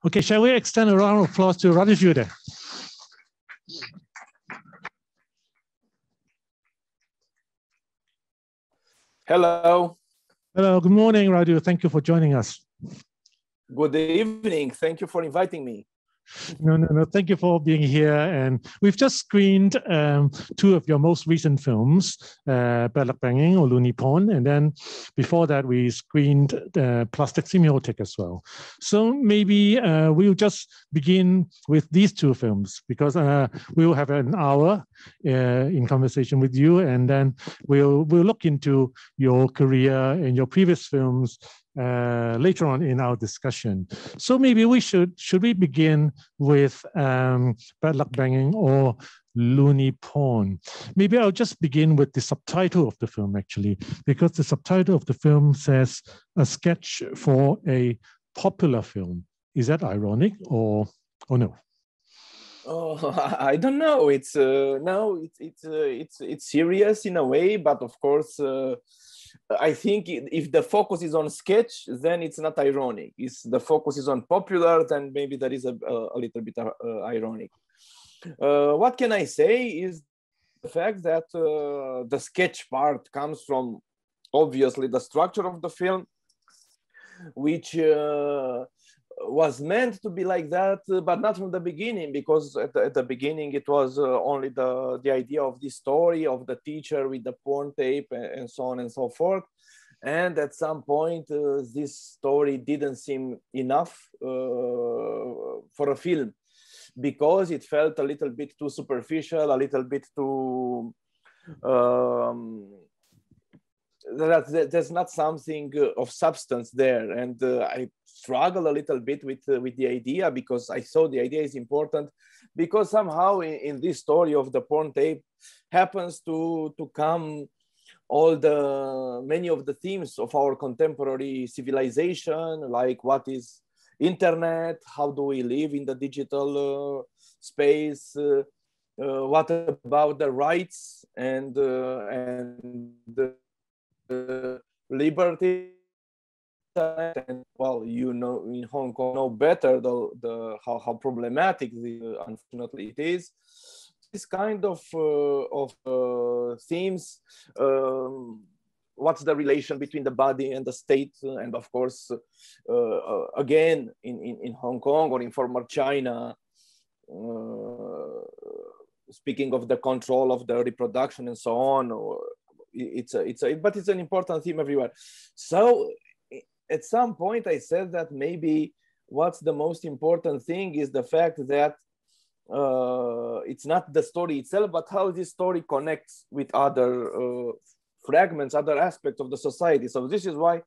Okay, shall we extend a round of applause to Radu Jude? Hello. Hello, good morning, Radu. Thank you for joining us. Good evening. Thank you for inviting me. No. Thank you for being here. And we've just screened two of your most recent films, Bad Banging or Loony Porn. And then before that, we screened Plastic Semiotic as well. So maybe we'll just begin with these two films because we will have an hour in conversation with you. And then we'll look into your career and your previous films later on in our discussion. So maybe we should we begin with Bad Luck Banging or Loony Porn? Maybe I'll just begin with the subtitle of the film, actually, because the subtitle of the film says a sketch for a popular film. Is that ironic or no? Oh, I don't know. It's it's serious in a way, but of course. I think if the focus is on sketch, then it's not ironic. If the focus is on popular, then maybe that is a little bit ironic. What can I say is the fact that the sketch part comes from, obviously, the structure of the film, which was meant to be like that, but not from the beginning, because at the beginning it was only the idea of the story of the teacher with the porn tape and so on and so forth. And at some point, this story didn't seem enough for a film because it felt a little bit too superficial, a little bit too... there's not something of substance there, and I struggle a little bit with the idea because I thought the idea is important because somehow in this story of the porn tape happens to come many of the themes of our contemporary civilization, like what is internet, how do we live in the digital space, what about the rights and liberty, and well, you know, in Hong Kong know better how problematic unfortunately it is. This kind of themes, what's the relation between the body and the state, and of course again in Hong Kong or in former China, speaking of the control of the reproduction and so on, but it's an important theme everywhere. So at some point I said that maybe what's the most important thing is the fact that it's not the story itself, but how this story connects with other fragments, other aspects of the society. So this is why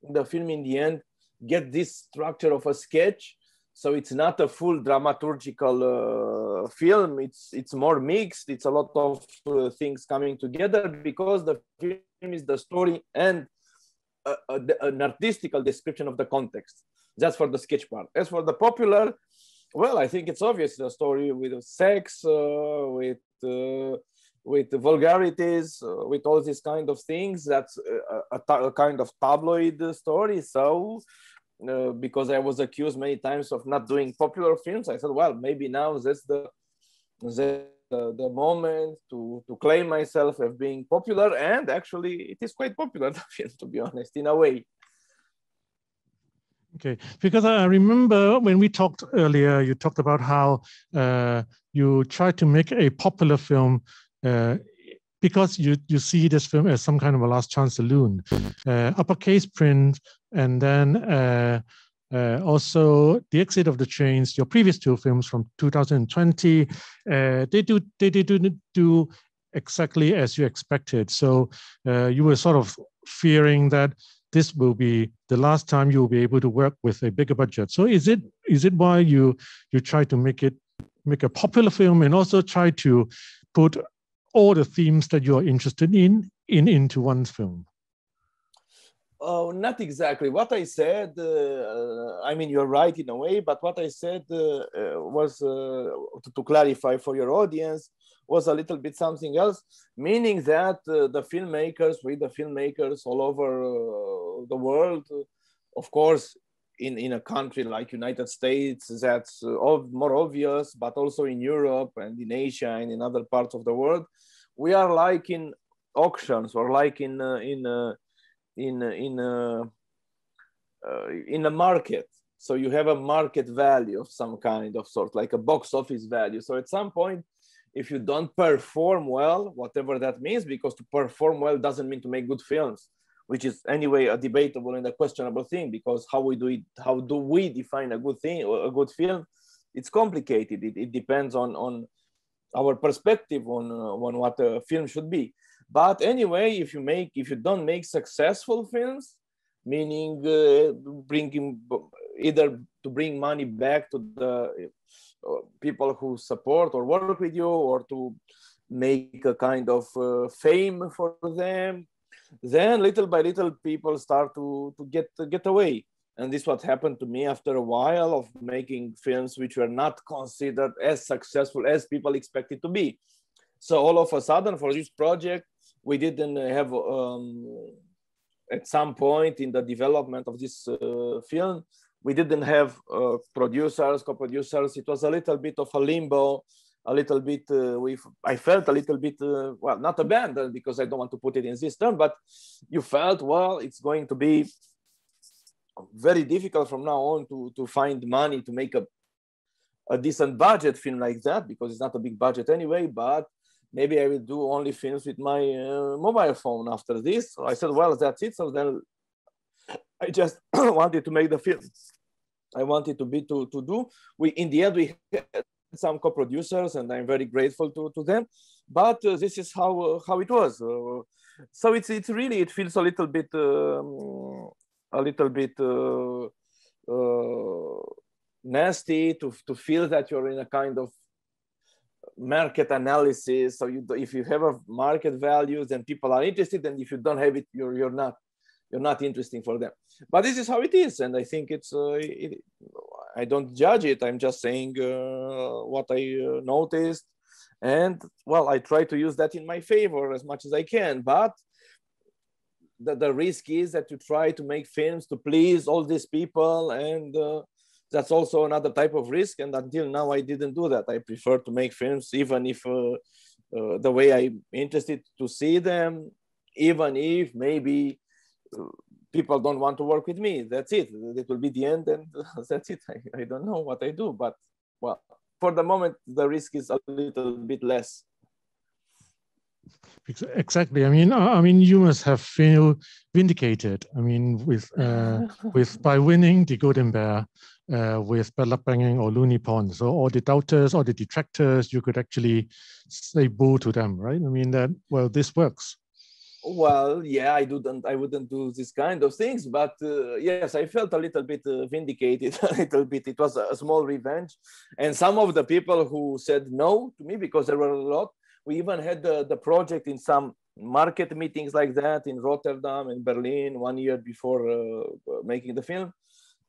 the film in the end get this structure of a sketch. So it's not a full dramaturgical film. It's more mixed. It's a lot of things coming together because the film is the story and an artistical description of the context. That's for the sketch part. As for the popular, well, I think it's obvious the story with sex, with vulgarities, with all these kind of things. That's a kind of tabloid story. So. Because I was accused many times of not doing popular films, I said, well, maybe now that's the moment to claim myself as being popular, and actually it is quite popular, the film, to be honest, in a way. Okay, because I remember when we talked earlier, you talked about how you tried to make a popular film because you see this film as some kind of a last chance saloon, uppercase print, and then also The Exit of the Trains, your previous two films from 2020, they didn't do exactly as you expected. So you were sort of fearing that this will be the last time you will be able to work with a bigger budget. So is it why you try to make a popular film and also try to put all the themes that you are interested in into one film? Oh, not exactly. What I said, I mean, you're right in a way, but what I said was, to clarify for your audience, was a little bit something else, meaning that the filmmakers all over the world, of course, in a country like United States, that's more obvious, but also in Europe and in Asia and in other parts of the world, we are like in auctions or like in a market. So you have a market value of some kind of sort, like a box office value. So at some point, if you don't perform well, whatever that means, because to perform well doesn't mean to make good films, which is anyway a debatable and a questionable thing, because how do we define a good thing or a good film? It's complicated. It depends on our perspective on what a film should be. But anyway, if you don't make successful films, meaning either to bring money back to the people who support or work with you, or to make a kind of fame for them, then little by little people start to get away. And this is what happened to me after a while of making films which were not considered as successful as people expected to be. So all of a sudden, for this project, we didn't have, at some point in the development of this film, we didn't have producers, co-producers. It was a little bit of a limbo, a little bit, I felt a little bit, well, not abandoned, because I don't want to put it in this term, but you felt, well, it's going to be very difficult from now on to find money to make a decent budget film like that, because it's not a big budget anyway, but maybe I will do only films with my mobile phone after this. So I said, well, that's it. So then I just wanted to make the film. I wanted to do. In the end, we had some co-producers, and I'm very grateful to them. But this is how it was. So it's really, it feels a little bit nasty to feel that you're in a kind of market analysis. So if you have a market value, then people are interested, and if you don't have it, you're not interesting for them. But this is how it is, and I think I don't judge it. I'm just saying what I noticed, and well, I try to use that in my favor as much as I can. But the risk is that you try to make films to please all these people, and that's also another type of risk. And until now, I didn't do that. I prefer to make films, even if the way I'm interested to see them, even if maybe people don't want to work with me. That's it. It will be the end, and that's it. I don't know what I do, but well, for the moment, the risk is a little bit less. Exactly. I mean, you must have feel vindicated. I mean, with by winning the Golden Bear with Bad Luck Banging or Loony Porn. So all the doubters, all the detractors, you could actually say boo to them, right? I mean that, well, this works. Well, yeah, I wouldn't do this kind of things, but yes, I felt a little bit vindicated, a little bit. It was a small revenge. And some of the people who said no to me, because there were a lot, we even had the project in some market meetings like that in Rotterdam and Berlin 1 year before making the film.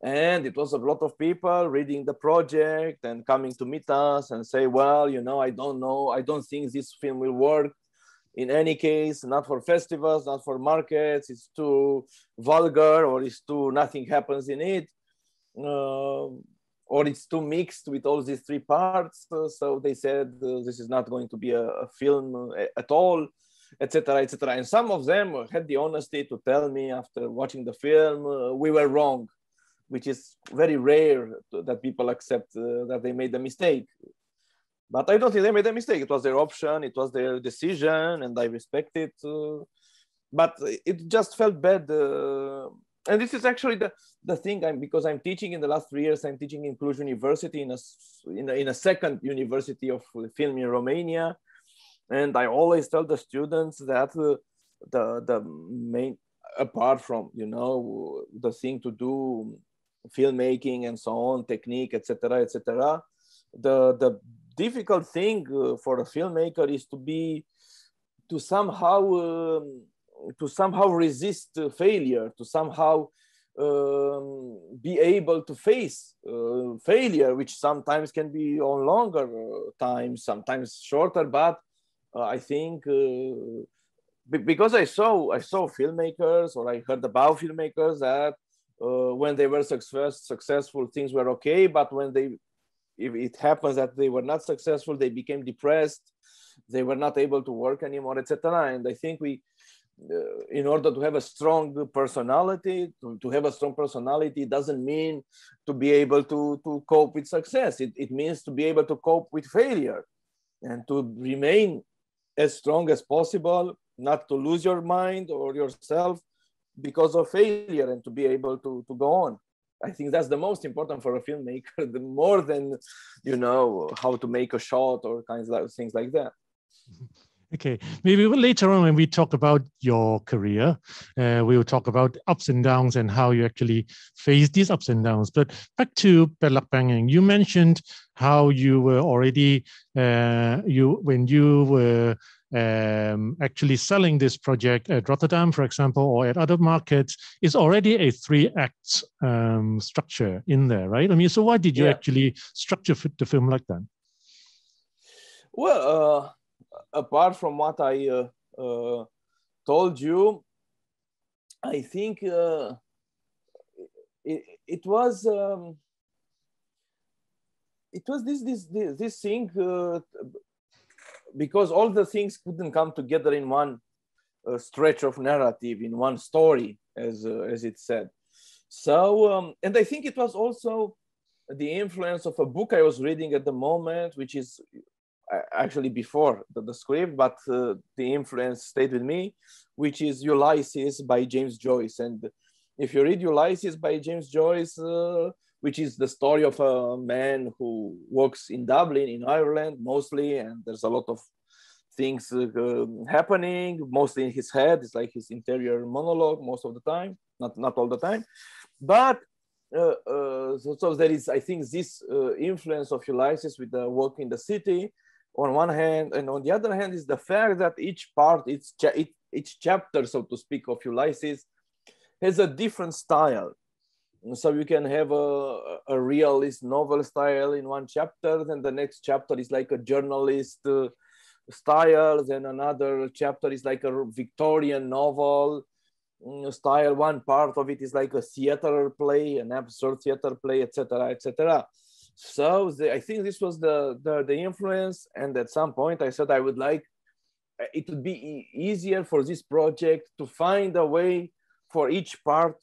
And it was a lot of people reading the project and coming to meet us and say, well, I don't know, I don't think this film will work. In any case, not for festivals, not for markets, it's too vulgar, or it's too, nothing happens in it, or it's too mixed with all these three parts. So they said, this is not going to be a film at all, etc., etc. And some of them had the honesty to tell me after watching the film, we were wrong, which is very rare that people accept that they made a mistake. But I don't think they made a mistake. It was their option, it was their decision, and I respect it. But it just felt bad. And this is actually the thing, because I'm teaching in the last 3 years, I'm teaching in Cluj University in a second university of film in Romania. And I always tell the students that the main, apart from, the thing to do, filmmaking and so on, technique, etc., etc., the difficult thing for a filmmaker is to somehow resist failure, to somehow be able to face failure, which sometimes can be on longer time, sometimes shorter. But I think because I saw filmmakers, or I heard about filmmakers that when they were successful, things were okay. But if it happens that they were not successful, they became depressed. They were not able to work anymore, etc. And I think in order to have a strong personality, to have a strong personality doesn't mean to be able to cope with success. It means to be able to cope with failure and to remain as strong as possible, not to lose your mind or yourself because of failure, and to be able to go on. I think that's the most important for a filmmaker, more than, how to make a shot or things like that. Okay, maybe later on when we talk about your career, we will talk about ups and downs and how you actually face these ups and downs. But back to Pelak Banging, you mentioned how you were already, when you were actually selling this project at Rotterdam, for example, or at other markets, is already a 3-act structure in there, right? I mean, so why did you actually structure the film like that? Well, apart from what I told you, I think it was this thing, because all the things couldn't come together in one stretch of narrative, in one story, as it said. So, and I think it was also the influence of a book I was reading at the moment, which is actually before the script, but the influence stayed with me, which is Ulysses by James Joyce. And if you read Ulysses by James Joyce, which is the story of a man who works in Dublin, in Ireland, mostly, and there's a lot of things happening, mostly in his head. It's like his interior monologue most of the time, not all the time. But so there is, I think, this influence of Ulysses with the work in the city on one hand, and on the other hand is the fact that each part, each chapter, so to speak, of Ulysses has a different style. So you can have a realist novel style in one chapter, then the next chapter is like a journalist style, then another chapter is like a Victorian novel style. One part of it is like a theater play, an absurd theater play, etc., etc. So I think this was the influence, and at some point I said I would like it would be easier for this project to find a way for each part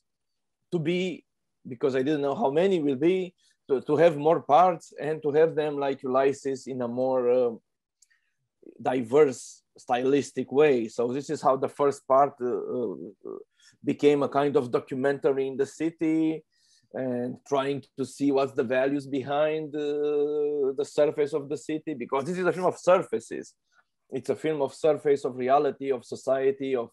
to be, because I didn't know how many will be, to have more parts and to have them like Ulysses in a more diverse stylistic way. So this is how the first part became a kind of documentary in the city, and trying to see what's the values behind the surface of the city, because this is a film of surfaces. It's a film of surface, of reality, of society, of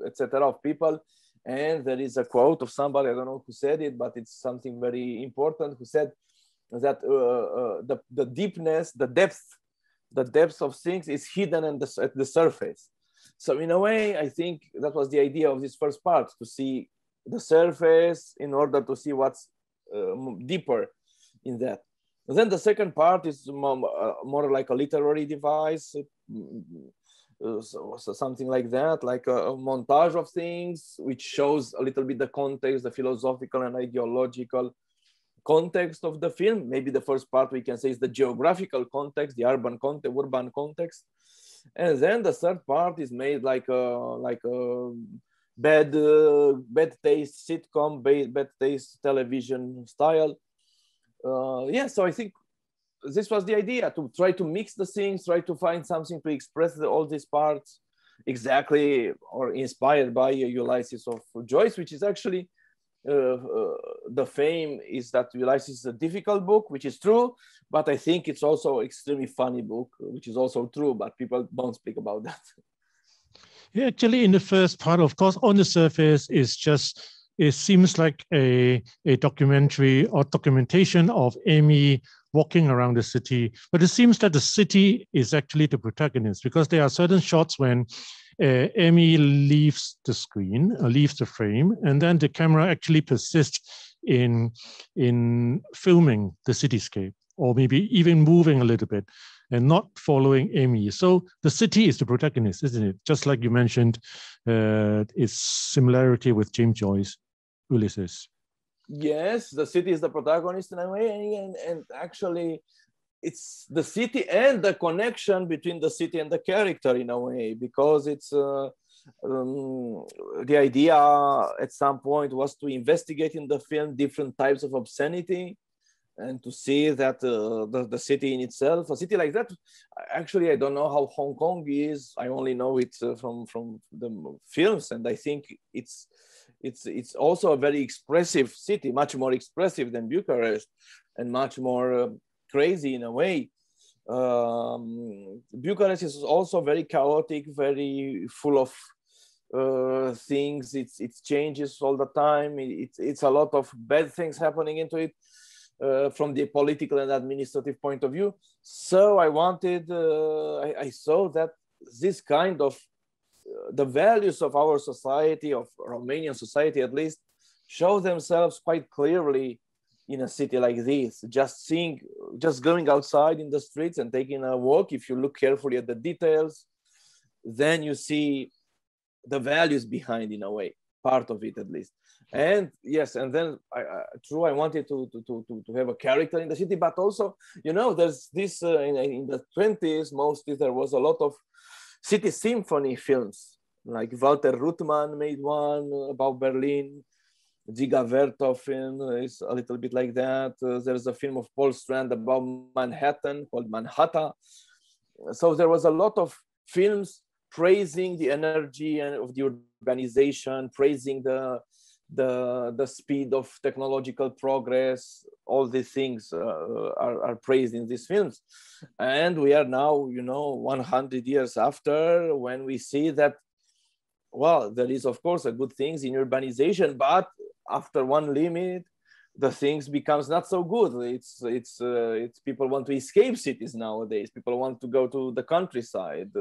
etc., of people. And there is a quote of somebody, I don't know who said it, but it's something very important, who said that the deepness, the depth of things is hidden at the surface. So in a way, I think that was the idea of this first part, to see the surface in order to see what's deeper in that. And then the second part is more like a literary device, so something like that, like a montage of things, which shows a little bit the context, the philosophical and ideological context of the film. Maybe the first part we can say is the geographical context, the urban context. And then the third part is made like a bad taste sitcom, bad taste television style. So I think this was the idea, to try to mix the things, try to find something to express all these parts exactly, or inspired by Ulysses of Joyce, which is actually, the fame is that Ulysses is a difficult book, which is true, but I think it's also an extremely funny book, which is also true, but people don't speak about that. Yeah, actually, in the first part, of course, on the surface, it seems like a documentary or documentation of Amy walking around the city, but it seems that the city is actually the protagonist, because there are certain shots when Amy leaves the screen, leaves the frame, and then the camera actually persists in filming the cityscape, or maybe even moving a little bit and not following Amy. So the city is the protagonist, isn't it? Just like you mentioned, its similarity with James Joyce, Ulysses. Yes, the city is the protagonist in a way, and actually it's the city and the connection between the city and the character in a way, because it's the idea at some point was to investigate in the film different types of obscenity and to see that the city in itself, a city like that, actually I don't know how Hong Kong is. I only know it from the films, and I think it's also a very expressive city, much more expressive than Bucharest, and much more crazy in a way. Bucharest is also very chaotic, very full of things. It changes all the time. It's a lot of bad things happening into it from the political and administrative point of view. So I wanted, I saw that this kind of the values of our society, of Romanian society at least, show themselves quite clearly in a city like this. Just going outside in the streets and taking a walk, if you look carefully at the details, then you see the values behind, in a way, part of it at least. And yes, and then I wanted to have a character in the city, but also, you know, there's this in the 20s, mostly there was a lot of city symphony films, like Walter Ruttmann made one about Berlin. Dziga Vertov film is a little bit like that. There's a film of Paul Strand about Manhattan called Manhattan. So there was a lot of films praising the energy and of the urbanization, praising the speed of technological progress. All these things are praised in these films. And we are now, you know, 100 years after, when we see that, well, there is of course a good things in urbanization, but after one limit, the things becomes not so good. It's people want to escape cities nowadays. People want to go to the countryside.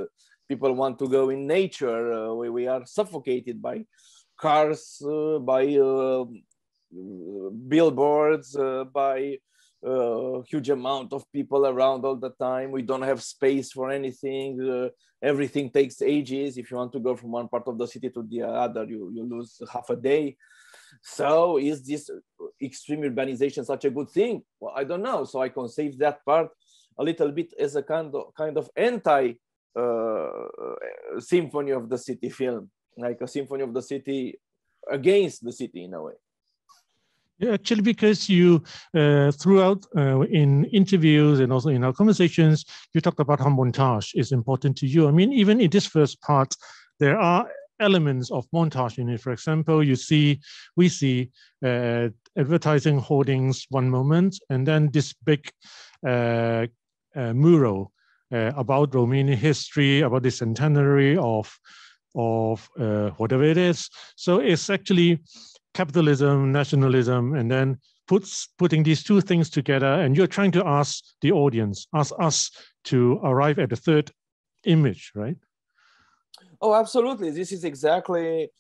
People want to go in nature. We are suffocated by cars, by billboards, by huge amount of people around all the time. We don't have space for anything. Everything takes ages. If you want to go from one part of the city to the other, you lose half a day. So is this extreme urbanization such a good thing? Well, I don't know. So I conceived that part a little bit as a kind of anti symphony of the city film, like a symphony of the city against the city in a way. Yeah, actually, because you throughout in interviews and also in our conversations, you talked about how montage is important to you. I mean, even in this first part, there are elements of montage in it. For example, we see advertising hoardings one moment, and then this big mural about Romanian history, about the centenary of whatever it is. So it's actually capitalism, nationalism, and then putting these two things together, and you're trying to ask the audience, ask us to arrive at the third image, right? Oh, absolutely. This is exactly,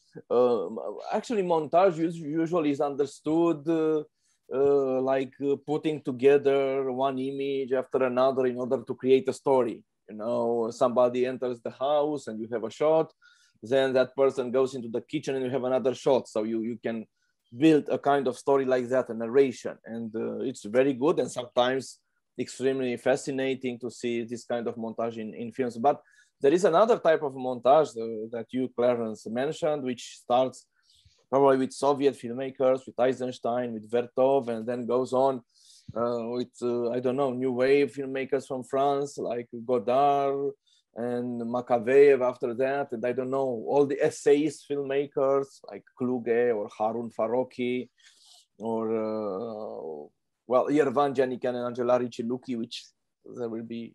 actually montage usually is understood like putting together one image after another in order to create a story. You know, somebody enters the house and you have a shot, then that person goes into the kitchen and you have another shot. So you can build a kind of story like that, a narration. And it's very good and sometimes extremely fascinating to see this kind of montage in films. But there is another type of montage that you, Clarence, mentioned, which starts probably with Soviet filmmakers, with Eisenstein, with Vertov, and then goes on with, I don't know, new wave filmmakers from France, like Godard and Makaveyev after that. And I don't know, all the essayist filmmakers like Kluge or Harun Farokhi or, well, Yervan Janikan and Angela Riccilucchi, which there will be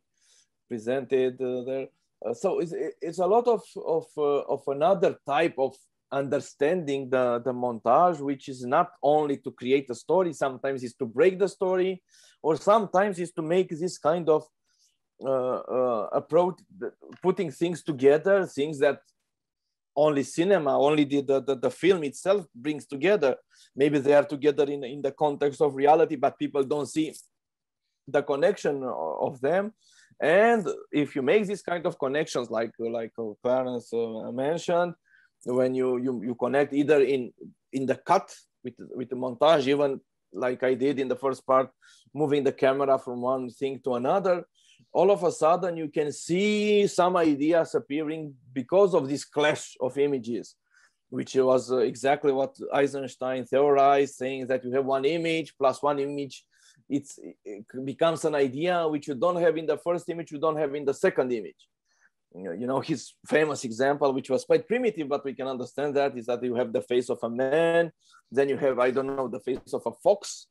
presented there. So it's a lot of another type of understanding the montage, which is not only to create a story, sometimes is to break the story, or sometimes is to make this kind of approach, putting things together, things that only cinema, only the film itself brings together. Maybe they are together in the context of reality, but people don't see the connection of them. And if you make these kind of connections, like Clarence mentioned, when you connect either in the cut with the montage, even like I did in the first part, moving the camera from one thing to another, all of a sudden you can see some ideas appearing because of this clash of images, which was exactly what Eisenstein theorized, saying that you have one image plus one image. It becomes an idea which you don't have in the first image, you don't have in the second image. You know, his famous example, which was quite primitive, but we can understand that, is that you have the face of a man, then you have, I don't know, the face of a fox.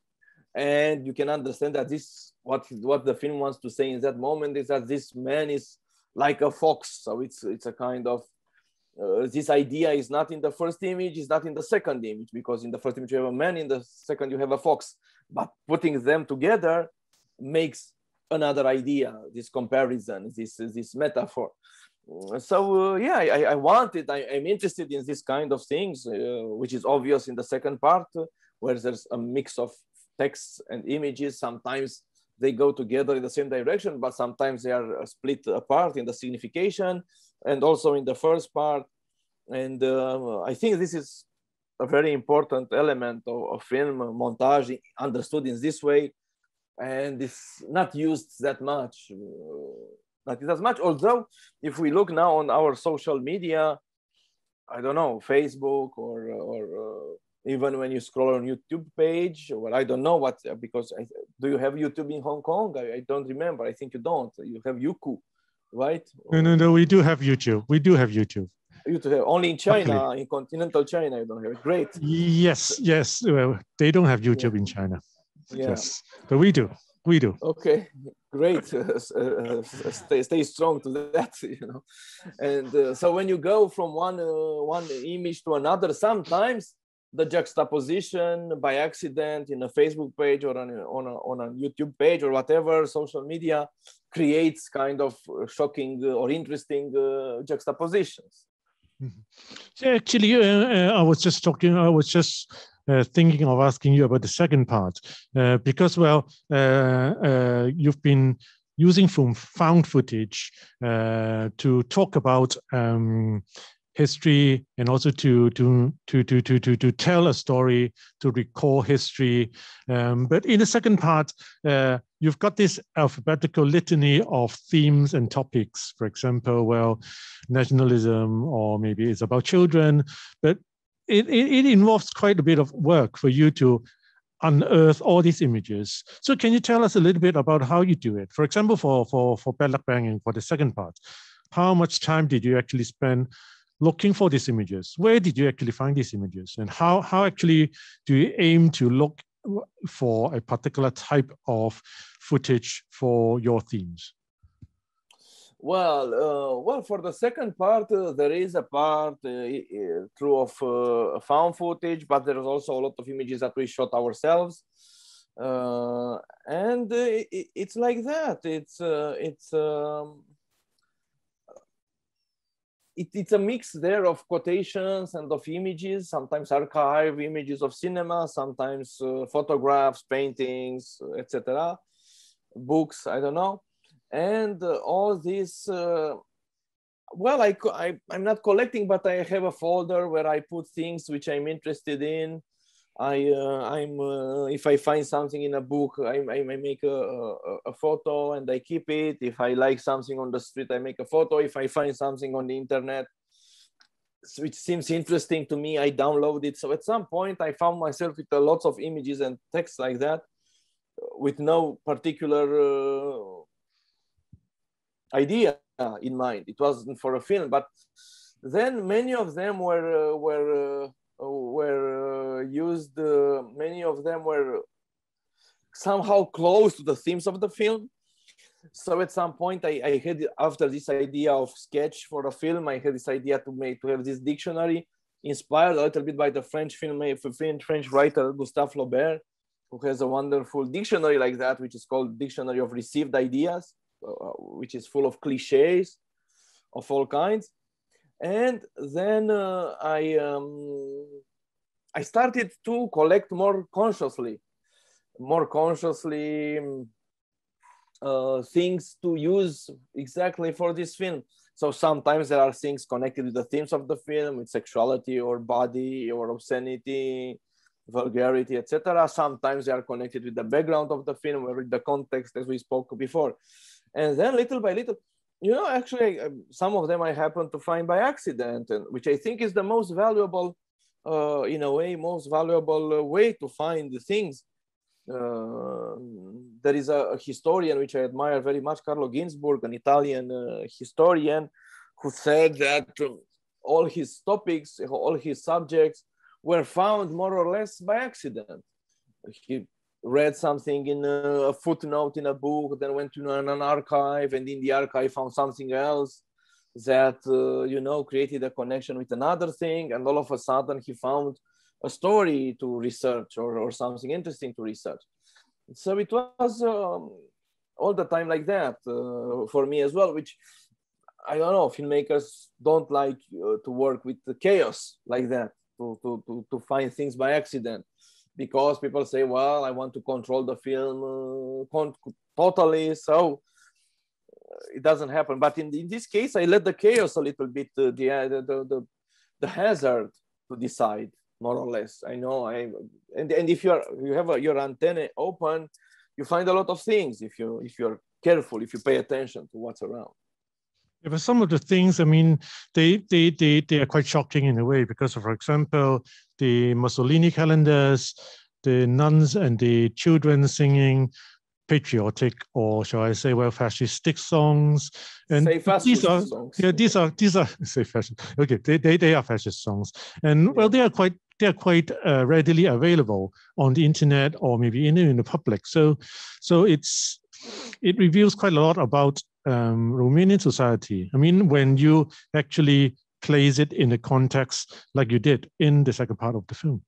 And you can understand that this, what the film wants to say in that moment is that this man is like a fox. So it's a kind of, this idea is not in the first image, is not in the second image, because in the first image you have a man, in the second you have a fox. But putting them together makes another idea, this comparison, this metaphor. So yeah, I'm interested in this kind of things, which is obvious in the second part, where there's a mix of texts and images. Sometimes they go together in the same direction, but sometimes they are split apart in the signification, and also in the first part. And I think this is a very important element of film montage, understood in this way, and it's not used that much. Although if we look now on our social media, I don't know, Facebook or even when you scroll on YouTube page, or I don't know what, because do you have YouTube in Hong Kong? I don't remember. I think you don't. You have Youku, right? No, we do have YouTube. We do have YouTube. You have only in China, in continental China, you don't have it. Great. Yes. Well, they don't have YouTube in China. Yeah. Yes, but we do. Okay, great. Stay strong to that, you know. And so when you go from one image to another, sometimes the juxtaposition by accident in a Facebook page or on a YouTube page or whatever social media creates kind of shocking or interesting juxtapositions. Mm-hmm. So actually, I was just thinking of asking you about the second part, because, well, you've been using found footage to talk about history, and also to tell a story, to recall history. But in the second part, you've got this alphabetical litany of themes and topics. For example, well, nationalism, or maybe it's about children, but it involves quite a bit of work for you to unearth all these images. So can you tell us a little bit about how you do it? For example, for Ballak Banging, for the second part, how much time did you actually spend looking for these images? Where did you actually find these images? And how actually do you aim to look for a particular type of footage for your themes? Well, for the second part, there is a part true of found footage, but there is also a lot of images that we shot ourselves. And it's like that. It's a mix there of quotations and of images, sometimes archive images of cinema, sometimes photographs, paintings, etc., books, I don't know. And all this, well, I'm not collecting, but I have a folder where I put things which I'm interested in. If I find something in a book, I make a photo and I keep it. If I like something on the street, I make a photo. If I find something on the internet which seems interesting to me, I download it. So at some point, I found myself with lots of images and text like that, with no particular idea in mind. It wasn't for a film, but then many of them were used. Many of them were somehow close to the themes of the film. So at some point, I had, after this idea of sketch for a film, I had this idea to have this dictionary, inspired a little bit by the French writer Gustave Flaubert, who has a wonderful dictionary like that, which is called Dictionary of Received Ideas, which is full of cliches of all kinds. And then I started to collect more consciously things to use exactly for this film. So sometimes there are things connected with the themes of the film, with sexuality or body or obscenity, vulgarity, etc. Sometimes they are connected with the background of the film or with the context, as we spoke before. And then little by little, actually, some of them I happen to find by accident, and which I think is the most valuable, in a way, most valuable way to find the things. There is a historian which I admire very much, Carlo Ginzburg, an Italian historian, who said that all his topics, all his subjects were found more or less by accident. He read something in a footnote in a book, then went to an archive, and in the archive found something else that, created a connection with another thing. And all of a sudden he found a story to research or something interesting to research. So it was all the time like that for me as well, which I don't know, filmmakers don't like to work with the chaos like that, to find things by accident, because people say, well, I want to control the film totally, so it doesn't happen. But in this case, I let the chaos a little bit, the hazard to decide, more or less. I know, and if you have your antenna open, you find a lot of things if you're careful, if you pay attention to what's around. Yeah, but some of the things, I mean, they are quite shocking in a way, because, for example, the Mussolini calendars, the nuns and the children singing patriotic, or shall I say, well, fascistic songs, and say fascist songs. Yeah, these are say fascist. Okay, they are fascist songs, and well, they are quite readily available on the internet or maybe in the public. So it reveals quite a lot about Romanian society. I mean, when you actually place it in the context like you did in the second part of the film.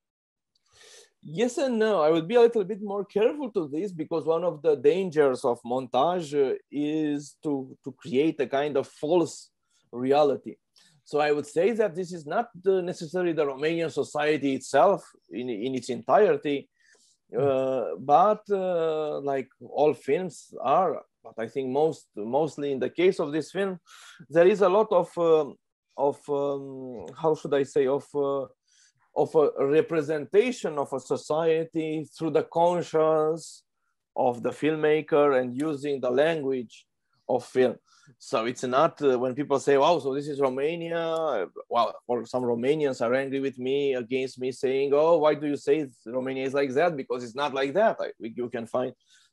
Yes and no. I would be a little bit more careful to this, because one of the dangers of montage is to create a kind of false reality. So I would say that this is not necessarily the Romanian society itself in its entirety, but like all films are. But I think mostly in the case of this film, there is a lot of how should I say, of a representation of a society through the conscience of the filmmaker and using the language of film. So it's not when people say, wow, so this is Romania, well, or some Romanians are angry with me, against me, saying, oh, why do you say Romania is like that? Because it's not like that. You can find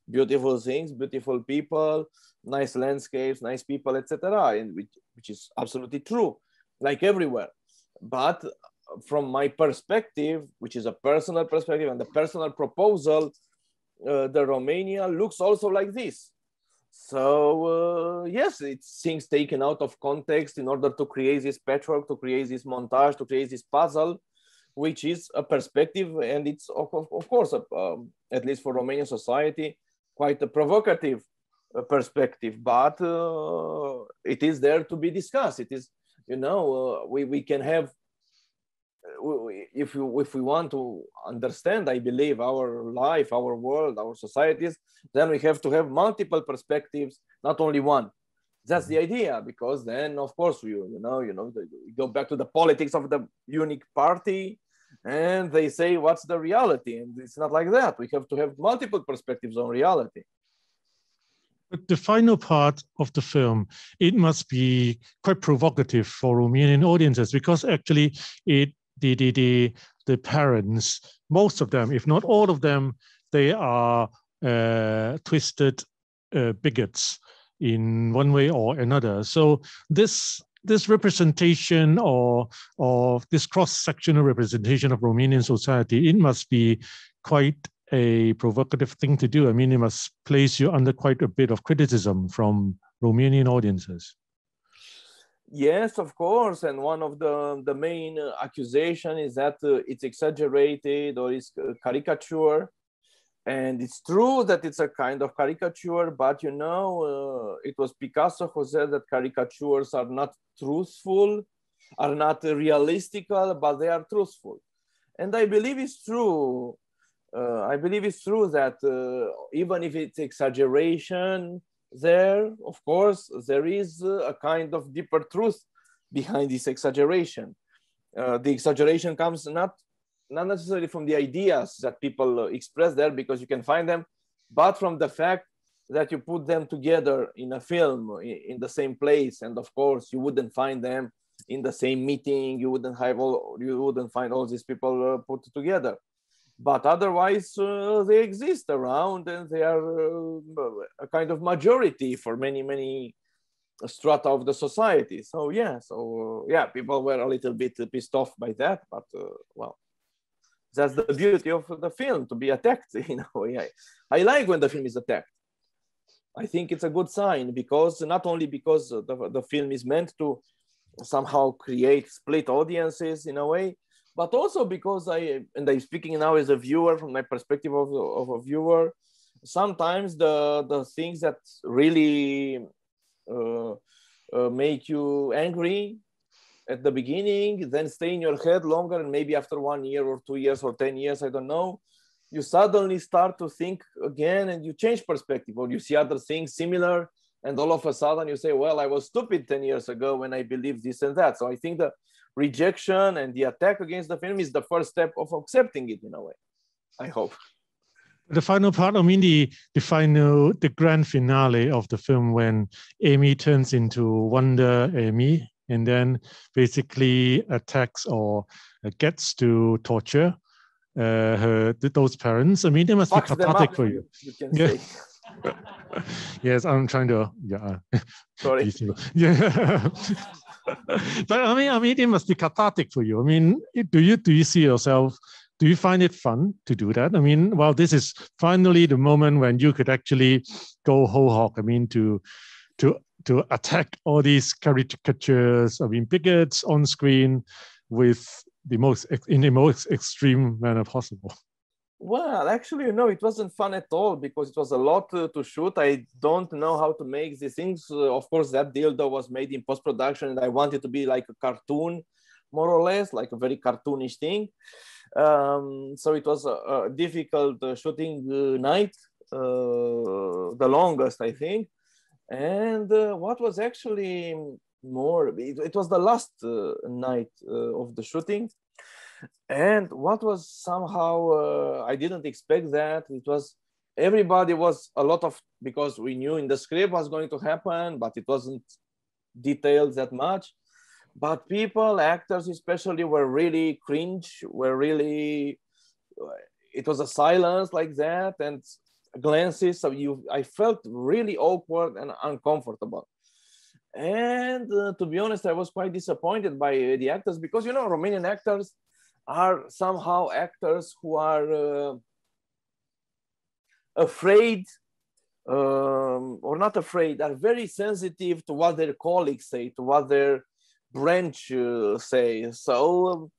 beautiful things, beautiful people, nice landscapes, nice people, etc., which is absolutely true, like everywhere. But from my perspective, which is a personal perspective and a personal proposal, the Romania looks also like this. So yes, it's things taken out of context in order to create this patchwork, to create this montage, to create this puzzle, which is a perspective, and it's of course, at least for Romanian society, quite a provocative perspective, but it is there to be discussed. It is, we can have, if we want to understand, I believe, our life, our world, our societies, then we have to have multiple perspectives, not only one. That's the idea, because then, of course, you go back to the politics of the unique party, and they say, what's the reality? And it's not like that. We have to have multiple perspectives on reality. But the final part of the film, it must be quite provocative for Romanian audiences, because actually the parents, most of them, if not all of them, they are twisted bigots in one way or another. So this representation or this cross-sectional representation of Romanian society, it must be quite a provocative thing to do. I mean, it must place you under quite a bit of criticism from Romanian audiences. Yes, of course. And one of the main accusation is that it's exaggerated or it's caricature. And it's true that it's a kind of caricature, but it was Picasso who said that caricatures are not truthful, are not realistical, but they are truthful. And I believe it's true. I believe it's true that even if it's exaggeration, there, of course, there is a kind of deeper truth behind this exaggeration. The exaggeration comes not not necessarily from the ideas that people express there, because you can find them, but from the fact that you put them together in a film in the same place. And of course, you wouldn't find them in the same meeting. You wouldn't find all these people put together. But otherwise, they exist around, and they are a kind of majority for many strata of the society. So yeah, people were a little bit pissed off by that, but well, that's the beauty of the film, to be attacked in a way. I like when the film is attacked. I think it's a good sign, because not only because the film is meant to somehow create split audiences in a way, but also because I'm speaking now as a viewer, from my perspective of a viewer, sometimes the things that really make you angry at the beginning, then stay in your head longer, and maybe after 1 year or 2 years or 10 years, I don't know, you suddenly start to think again, and you change perspective, or you see other things similar, and all of a sudden you say, well, I was stupid 10 years ago when I believed this and that. So I think the rejection and the attack against the film is the first step of accepting it in a way, I hope. The final part, I mean, the grand finale of the film, when Amy turns into Wonder Amy, and then basically attacks or gets to torture those parents. I mean, they must be cathartic for you. You can say. Yes, I'm trying to. Yeah. Sorry. Yeah. But I mean, it must be cathartic for you. I mean, do you see yourself? Do you find it fun to do that? I mean, well, this is finally the moment when you could actually go whole hog. I mean, to attack all these caricatures, I mean, bigots on screen in the most extreme manner possible. Well, actually, it wasn't fun at all, because it was a lot to shoot. I don't know how to make these things. Of course, that dildo was made in post-production, and I wanted to be like a cartoon, more or less, like a very cartoonish thing. So it was a difficult shooting night, the longest, I think. And what was actually it was the last night of the shooting. And what was somehow, I didn't expect that. It was, everybody was because we knew in the script what's going to happen, but it wasn't detailed that much. But people, actors especially, were really cringe, it was a silence like that, and glances. So I felt really awkward and uncomfortable. And to be honest, I was quite disappointed by the actors, because, Romanian actors are somehow actors who are afraid, or not afraid, are very sensitive to what their colleagues say, to what their branch say. So,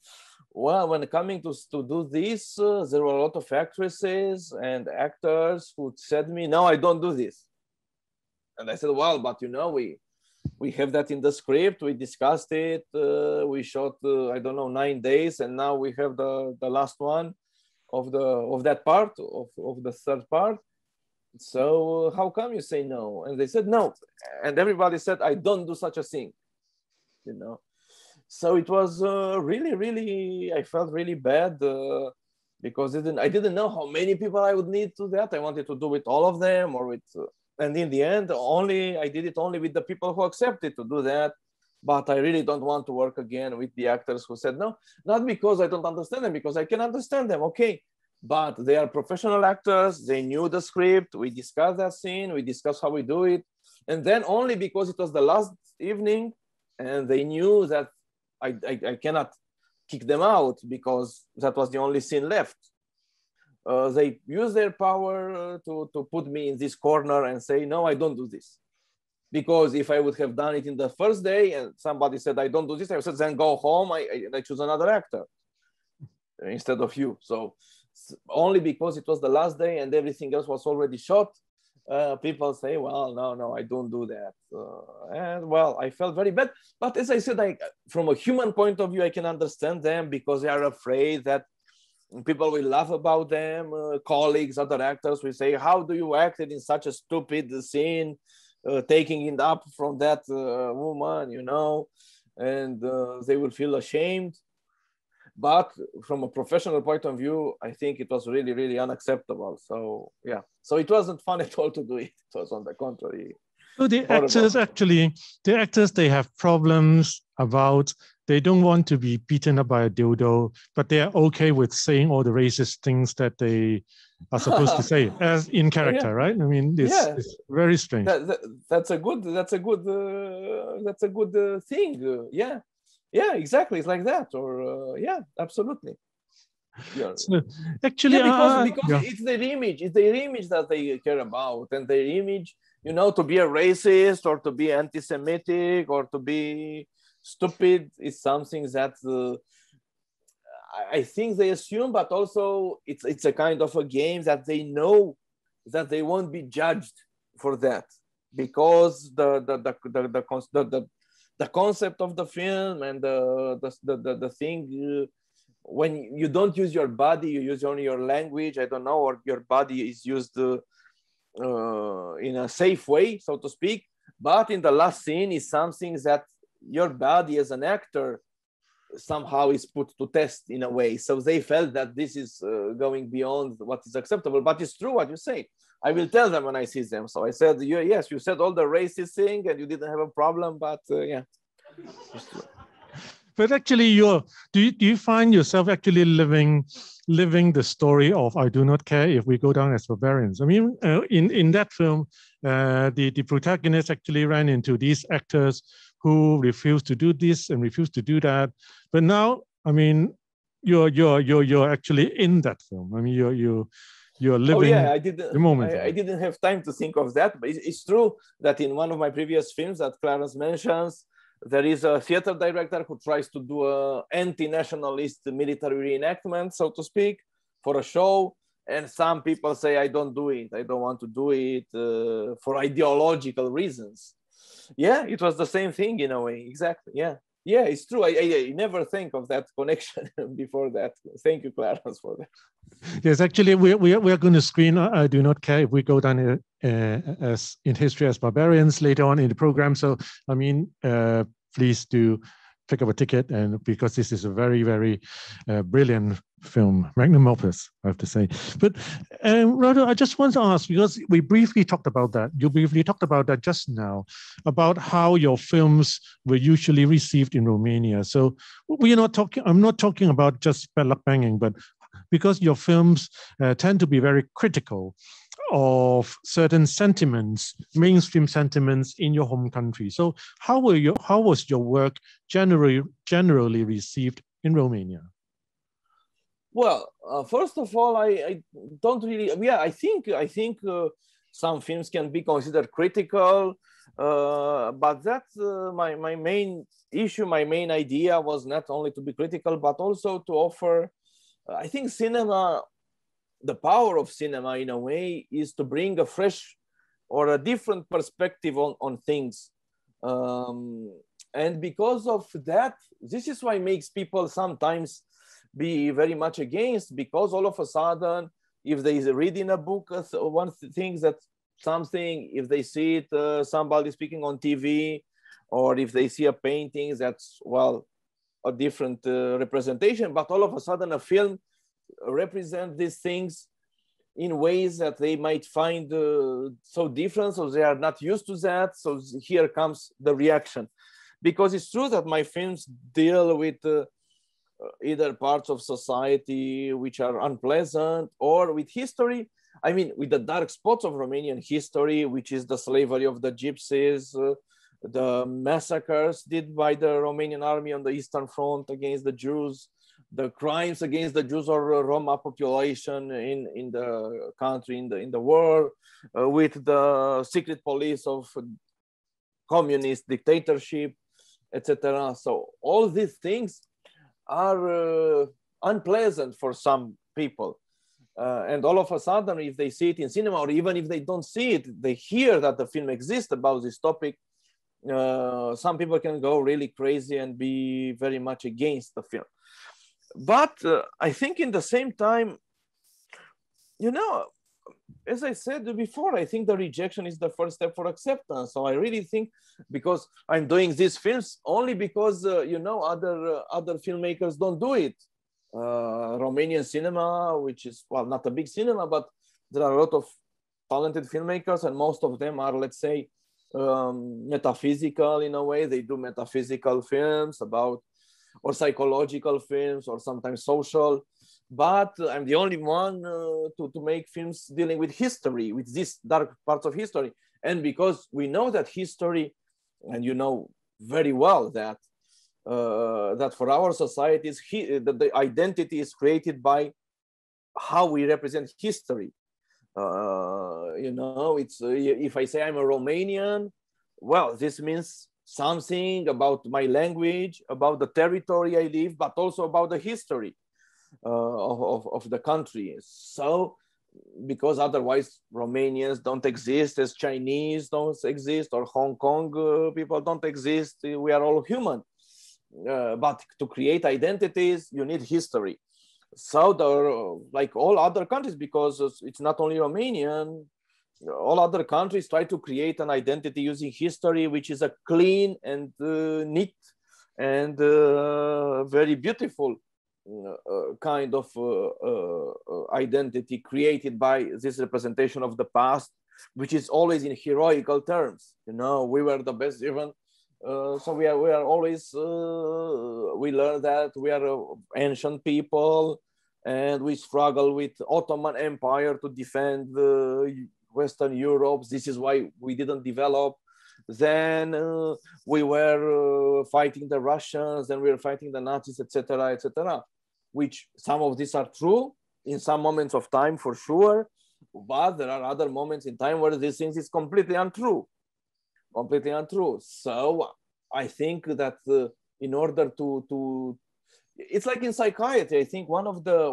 well, when coming to do this, there were a lot of actresses and actors who said to me, no, I don't do this. And I said, well, but we have that in the script, we discussed it, we shot, 9 days, and now we have the last one of that part, of the third part. So how come you say no? And they said no. And everybody said, I don't do such a thing. So it was really, I felt really bad, because I didn't know how many people I would need to that. I wanted to do with all of them, or with, and in the end, I did it only with the people who accepted to do that. But I really don't want to work again with the actors who said no, not because I don't understand them, because I can understand them, okay. But they are professional actors, they knew the script, we discussed that scene, we discussed how we do it. And then only because it was the last evening, and they knew that I cannot kick them out, because that was the only scene left. They used their power to put me in this corner and say, no, I don't do this. Because if I would have done it in the first day and somebody said, I don't do this, I said, then go home, I choose another actor instead of you. So only because it was the last day and everything else was already shot, people say, well, no, I don't do that. And well, I felt very bad. But as I said, from a human point of view, I can understand them, because they are afraid that people will laugh about them. Colleagues, other actors will say, how do you act in such a stupid scene, taking it up from that woman, and they will feel ashamed. But from a professional point of view, I think it was really, really unacceptable. So yeah, so it wasn't fun at all to do it. It was on the contrary. So the actors, they have problems about, they don't want to be beaten up by a dildo, but they are okay with saying all the racist things that they are supposed to say as in character, right? I mean, it's very strange. That's a good thing. Yeah, exactly. It's like that. Or yeah, absolutely. Yeah. So, actually, because it's their image. It's their image that they care about, and their image, to be a racist or to be anti-Semitic or to be stupid is something that I think they assume, but also it's a kind of a game that they know that they won't be judged for that, because the concept of the film and the thing, when you don't use your body, you use only your language, I don't know, or your body is used in a safe way, so to speak. But in the last scene is something that your body as an actor somehow is put to test in a way. So they felt that this is going beyond what is acceptable. But it's true what you say. I will tell them when I see them. So I said, yes, you said all the racist thing and you didn't have a problem, but yeah. But actually, do you find yourself actually living the story of I do not care if we go down as barbarians? I mean, in that film, the protagonist actually ran into these actors who refused to do this and refused to do that. But now, I mean, you're actually in that film. I mean, you're living the moment. I didn't have time to think of that, but it's true that in one of my previous films that Clarence mentions, there is a theater director who tries to do an anti-nationalist military reenactment, so to speak, for a show. And some people say, I don't do it. I don't want to do it for ideological reasons. Yeah, it was the same thing in a way. Exactly. Yeah, it's true. I never think of that connection before that. Thank you, Clarence, for that. Yes, actually, we are going to screen I Do Not Care If We Go Down as in History as Barbarians later on in the program. So, I mean, please do pick up a ticket, and because this is a very, very brilliant film, magnum opus, I have to say. But Radu, I just want to ask, because we briefly talked about that, you briefly talked about that just now, about how your films were usually received in Romania. So I'm not talking about just bad luck banging, but because your films tend to be very critical of certain sentiments, mainstream sentiments in your home country. So how was your work generally received in Romania? Well, first of all, I don't really. Yeah, I think some films can be considered critical, but that's my main issue. My main idea was not only to be critical, but also to offer. I think cinema, the power of cinema in a way is to bring a fresh or a different perspective on things. And because of that, this is why makes people sometimes be very much against, because all of a sudden, if they read in a book, one thinks that something, if they see it, somebody speaking on TV, or if they see a painting, that's, well, a different representation, but all of a sudden a film represents these things in ways that they might find so different, so they are not used to that. So here comes the reaction. Because it's true that my films deal with either parts of society which are unpleasant, or with history. I mean, with the dark spots of Romanian history, which is the slavery of the gypsies, the massacres did by the Romanian army on the Eastern Front against the Jews, the crimes against the Jews or Roma population in the country, in the war, with the secret police of communist dictatorship, etc. So all these things are unpleasant for some people. And all of a sudden, if they see it in cinema, or even if they don't see it, they hear that the film exists about this topic, some people can go really crazy and be very much against the film. But I think in the same time, as I said before, I think the rejection is the first step for acceptance. So I really think, because I'm doing these films only because, other filmmakers don't do it. Romanian cinema, which is, well, not a big cinema, but there are a lot of talented filmmakers, and most of them are, let's say, metaphysical in a way. They do metaphysical films about, or psychological films, or sometimes social. But I'm the only one to make films dealing with history, with these dark parts of history. And because we know that history, and you know very well that that for our societies, the identity is created by how we represent history. You know, it's if I say I'm a Romanian, well, this means something about my language, about the territory I live, but also about the history of the country. So, because otherwise Romanians don't exist, as Chinese don't exist, or Hong Kong people don't exist. We are all human. But to create identities, you need history. So, like all other countries, because it's not only Romanian, all other countries try to create an identity using history, which is a clean and neat and very beautiful kind of identity created by this representation of the past, which is always in heroical terms. You know, we were the best even. So we are always, we learn that we are ancient people, and we struggle with Ottoman Empire to defend Western Europe. This is why we didn't develop. Then we were fighting the Russians, and we were fighting the Nazis, etc., etc. Which some of these are true in some moments of time, for sure, but there are other moments in time where these things is completely untrue. Completely untrue. So I think that in order to it's like in psychiatry. I think one of the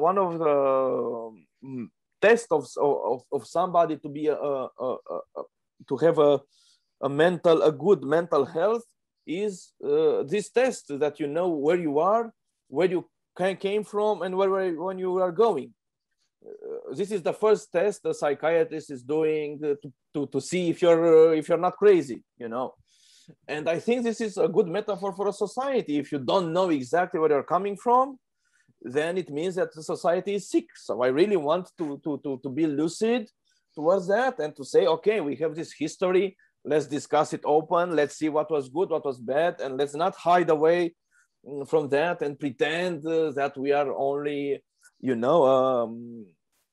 tests of somebody to be to have a good mental health is this test that you know where you are, where you came from, and when you are going. This is the first test the psychiatrist is doing to see if you're not crazy, you know. And I think this is a good metaphor for a society. If you don't know exactly where you're coming from, then it means that the society is sick. So I really want to be lucid towards that and to say, okay, we have this history. Let's discuss it open. Let's see what was good, what was bad, and let's not hide away from that and pretend that we are only, you know,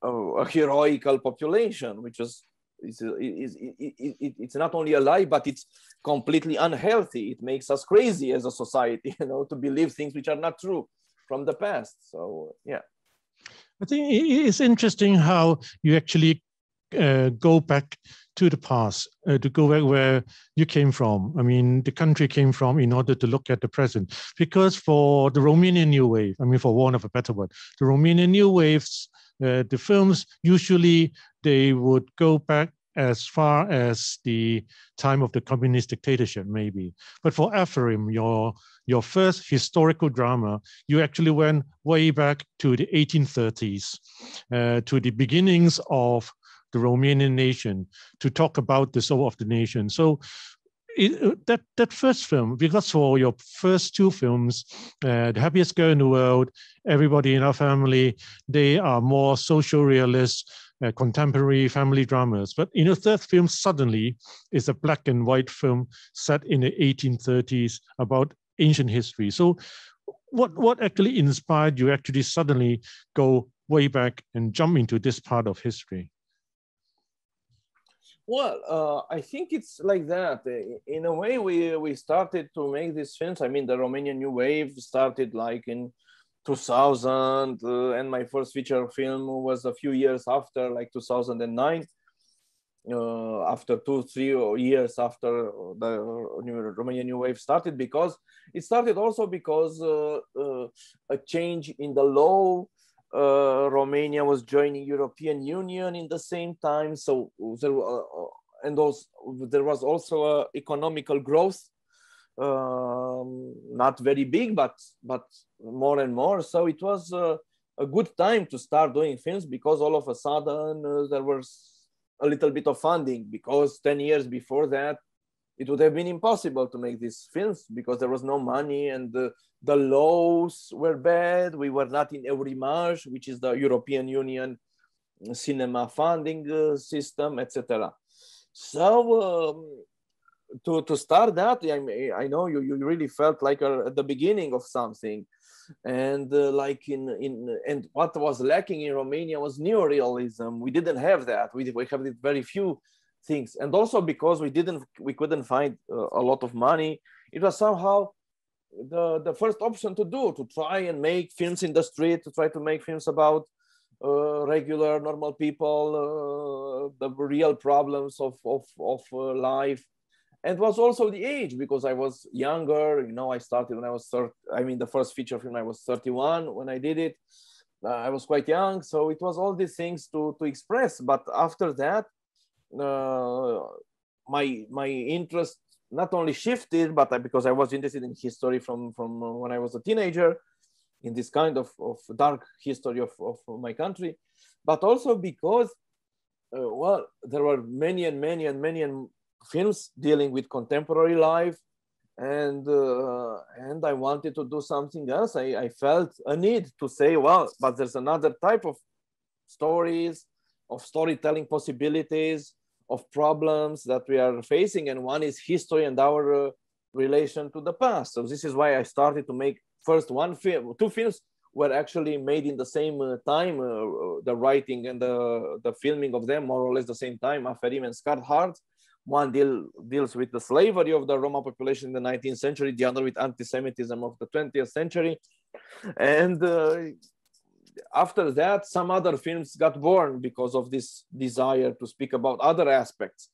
a heroical population, which is it's not only a lie, but it's completely unhealthy. It makes us crazy as a society, you know, to believe things which are not true from the past. So yeah, I think it's interesting how you actually go back to the past, to go back where you came from. I mean, the country came from, in order to look at the present. Because for the Romanian New Wave, I mean, for want of a better word, the Romanian New Waves, the films, usually they would go back as far as the time of the communist dictatorship, maybe. But for Ephraim, your first historical drama, you actually went way back to the 1830s, to the beginnings of the Romanian nation, to talk about the soul of the nation. So that first film, because for your first two films, The Happiest Girl in the World, Everybody in Our Family, they are more social realist, contemporary family dramas. But in your third film, suddenly, is a black and white film set in the 1830s about ancient history. So what actually inspired you actually suddenly go way back and jump into this part of history? Well, I think it's like that. In a way, we started to make these films. I mean, the Romanian New Wave started like in 2000, and my first feature film was a few years after, like 2009. After 2-3 years after the Romanian New Wave started, because it started also because a change in the law. Romania was joining European Union in the same time, so there was also economical growth, not very big, but more and more. So it was a good time to start doing films, because all of a sudden there was a little bit of funding, because 10 years before that it would have been impossible to make these films because there was no money and the laws were bad. We were not in Eurimage, which is the European Union cinema funding system, etc. So to start that, I know you really felt like at the beginning of something. And and what was lacking in Romania was neorealism. We didn't have that. We have very few things, and also because we couldn't find a lot of money, it was somehow the first option to try and make films in the street, to try to make films about regular normal people, the real problems of life. And it was also the age, because I was younger. I started when I was 30. I mean, the first feature film, I was 31 when I did it. I was quite young, so it was all these things to express. But after that, my interest not only shifted, but because I was interested in history from when I was a teenager, in this kind of dark history of my country, but also because, there were many films dealing with contemporary life, and I wanted to do something else. I felt a need to say, but there's another type of stories, of storytelling possibilities, of problems that we are facing, and one is history and our relation to the past. So this is why I started to make first two films were actually made in the same time, the writing and the filming of them more or less the same time, Aferim and Scarred Heart. One deals with the slavery of the Roma population in the 19th century, the other with anti-Semitism of the 20th century. And after that, some other films got born because of this desire to speak about other aspects.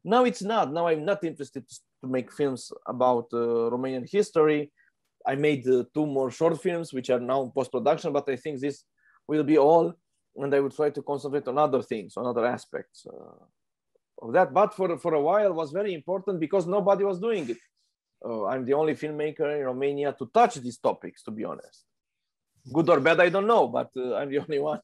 Now it's not. Now I'm not interested to make films about Romanian history. I made 2 more short films, which are now in post-production, but I think this will be all. And I will try to concentrate on other things, on other aspects of that. But for a while, it was very important because nobody was doing it. I'm the only filmmaker in Romania to touch these topics, to be honest. Good or bad, I don't know, but I'm the only one.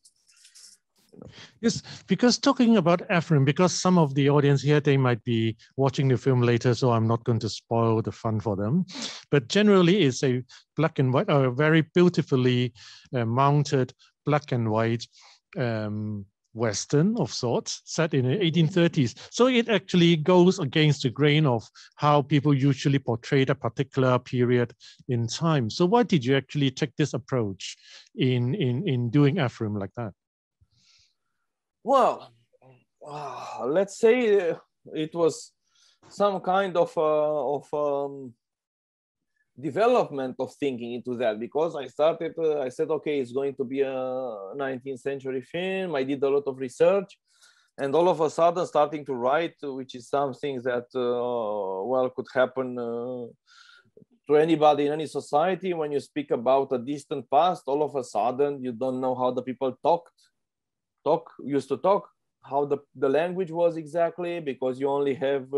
Yes, because talking about Aferim, because some of the audience here, they might be watching the film later, so I'm not going to spoil the fun for them. But generally, it's a black and white, a very beautifully mounted black and white Western of sorts, set in the 1830s. So it actually goes against the grain of how people usually portray a particular period in time. So why did you actually take this approach in doing Aferim like that? Well, let's say it was some kind of development of thinking into that, because I said, okay, it's going to be a 19th century film. I did a lot of research, and all of a sudden starting to write, which is something that, could happen to anybody in any society. When you speak about a distant past, all of a sudden you don't know how the people used to talk, how the language was exactly, because you only have,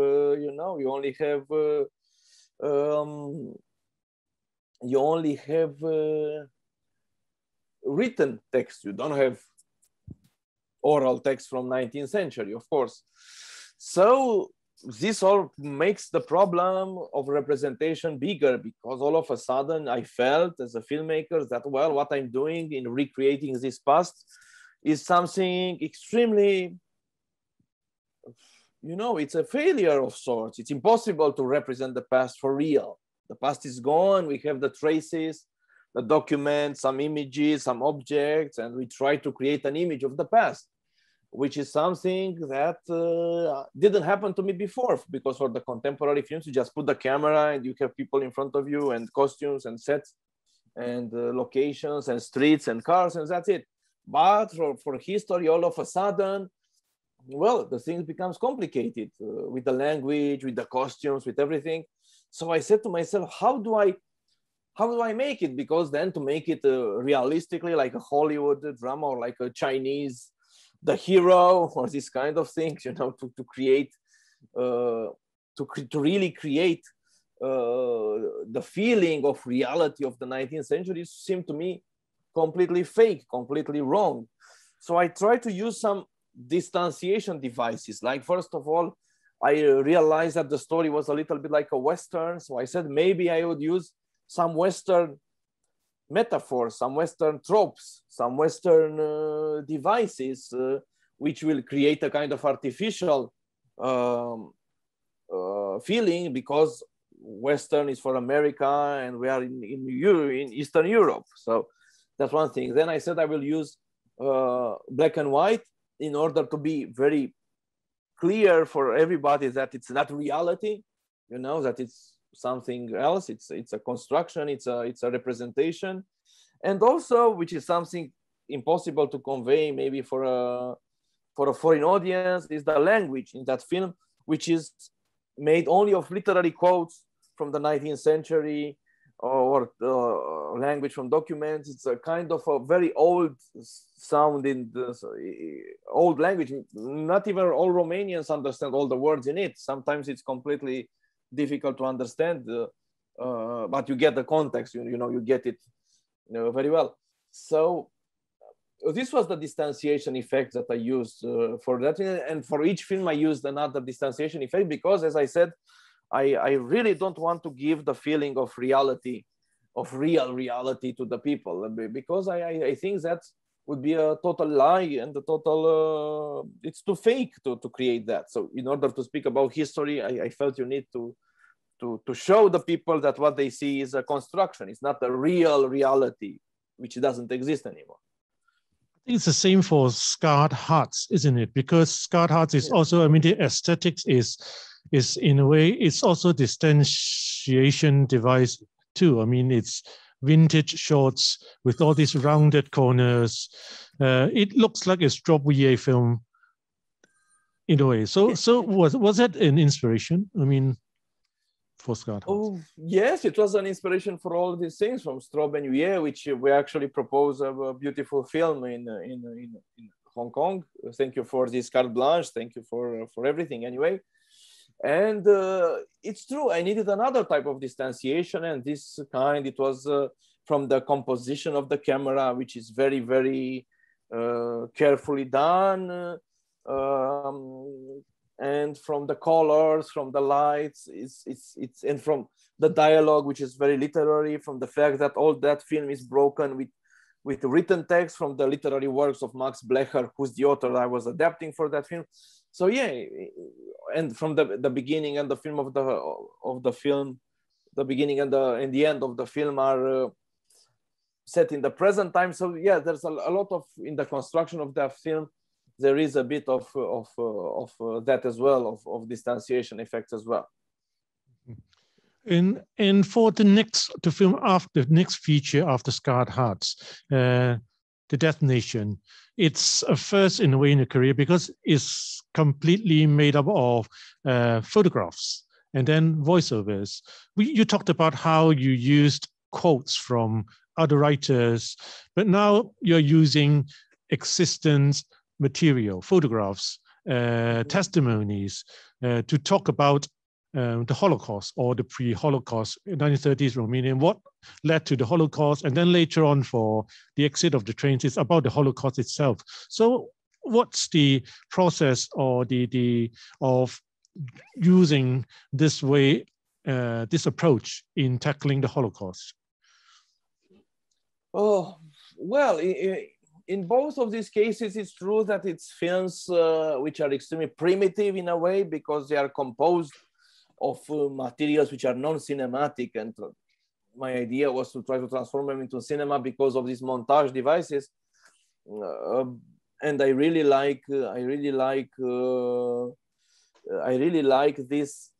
written text. You don't have oral text from 19th century, of course. So this all makes the problem of representation bigger, because all of a sudden I felt as a filmmaker that, what I'm doing in recreating this past is something extremely, it's a failure of sorts. It's impossible to represent the past for real. The past is gone. We have the traces, the documents, some images, some objects, and we try to create an image of the past, which is something that didn't happen to me before, because for the contemporary films, you just put the camera and you have people in front of you and costumes and sets and locations and streets and cars, and that's it. But for history, all of a sudden, the thing becomes complicated with the language, with the costumes, with everything. So I said to myself, how do I make it? Because then to make it realistically, like a Hollywood drama or like a Chinese, the hero or this kind of things, to create, to really create the feeling of reality of the 19th century seemed to me completely fake, completely wrong. So I tried to use some distanciation devices. Like, first of all, I realized that the story was a little bit like a Western. So I said, maybe I would use some Western metaphors, some Western tropes, some Western devices, which will create a kind of artificial feeling, because Western is for America and we are in Eastern Europe. So that's one thing. Then I said I will use black and white in order to be very clear for everybody that it's not reality, that it's something else. It's a construction, it's a representation. And also, which is something impossible to convey maybe for a foreign audience, is the language in that film, which is made only of literary quotes from the 19th century or language from documents. It's a kind of a very old sounding, old language. Not even all Romanians understand all the words in it. Sometimes it's completely difficult to understand, but you get the context, you get it very well. So this was the distanciation effect that I used for that. And for each film, I used another distanciation effect because, as I said, I really don't want to give the feeling of reality, of real reality to the people, because I think that would be a total lie and a total, it's too fake to create that. So in order to speak about history, I felt you need to show the people that what they see is a construction. It's not a real reality, which doesn't exist anymore. I think it's the same for Scarred Hearts, isn't it? Because Scarred Hearts is also, the aesthetics is in a way, it's also distanciation device too. It's vintage shots with all these rounded corners. It looks like a Broadway film in a way. So was that an inspiration? For Scarred Hearts? Oh, yes, it was an inspiration for all these things from Strobe and Huye, which we actually proposed a beautiful film in Hong Kong. Thank you for this carte blanche. Thank you for everything anyway. And it's true, I needed another type of distanciation, and this kind, it was from the composition of the camera, which is very, very carefully done. And from the colors, from the lights, and from the dialogue, which is very literary, from the fact that all that film is broken with written text from the literary works of Max Blecher, who's the author I was adapting for that film. So yeah, and from the beginning and the film of the film, the beginning and the end of the film are set in the present time. So yeah, there's a lot of, in the construction of that film, there is a bit of that as well, of distanciation effects as well. And for the next feature after Scarred Hearts, The Death Nation, it's a first in a way in a career because it's completely made up of photographs and then voiceovers. You talked about how you used quotes from other writers, but now you're using existent material, photographs, testimonies to talk about the Holocaust or the pre-Holocaust 1930s Romania, what led to the Holocaust, and then later on for the exit of the trains, it's about the Holocaust itself. So what's the process or of using this way, this approach in tackling the Holocaust? Oh, well, in both of these cases, it's true that it's films which are extremely primitive in a way because they are composed of materials which are non-cinematic, and my idea was to try to transform them into cinema because of these montage devices. And I really like these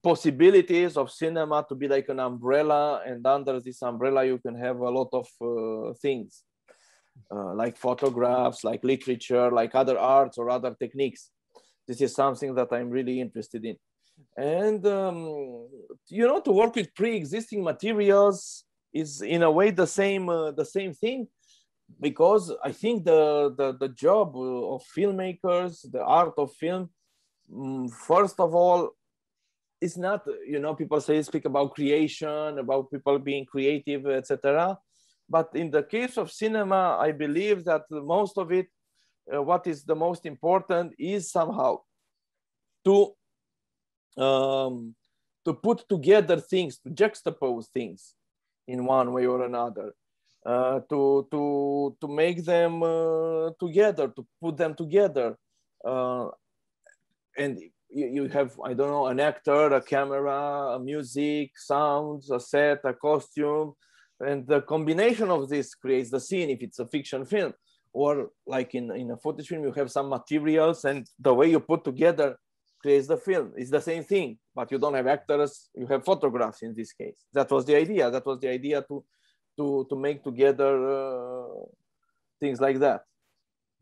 possibilities of cinema to be like an umbrella, and under this umbrella you can have a lot of things like photographs, like literature, like other arts or other techniques. This is something that I'm really interested in. And to work with pre-existing materials is in a way the same thing, because I think the job of filmmakers, the art of film, first of all, is not, people speak about creation, about people being creative, etc. But in the case of cinema, I believe that most of it, what is the most important is somehow to put together things, to juxtapose things in one way or another, to make them together, to put them together. And you have, I don't know, an actor, a camera, a music, sounds, a set, a costume, and the combination of this creates the scene if it's a fiction film. Or like in a footage film, you have some materials, and the way you put together creates the film. It's the same thing, but you don't have actors, you have photographs in this case. That was the idea. That was the idea to make together things like that.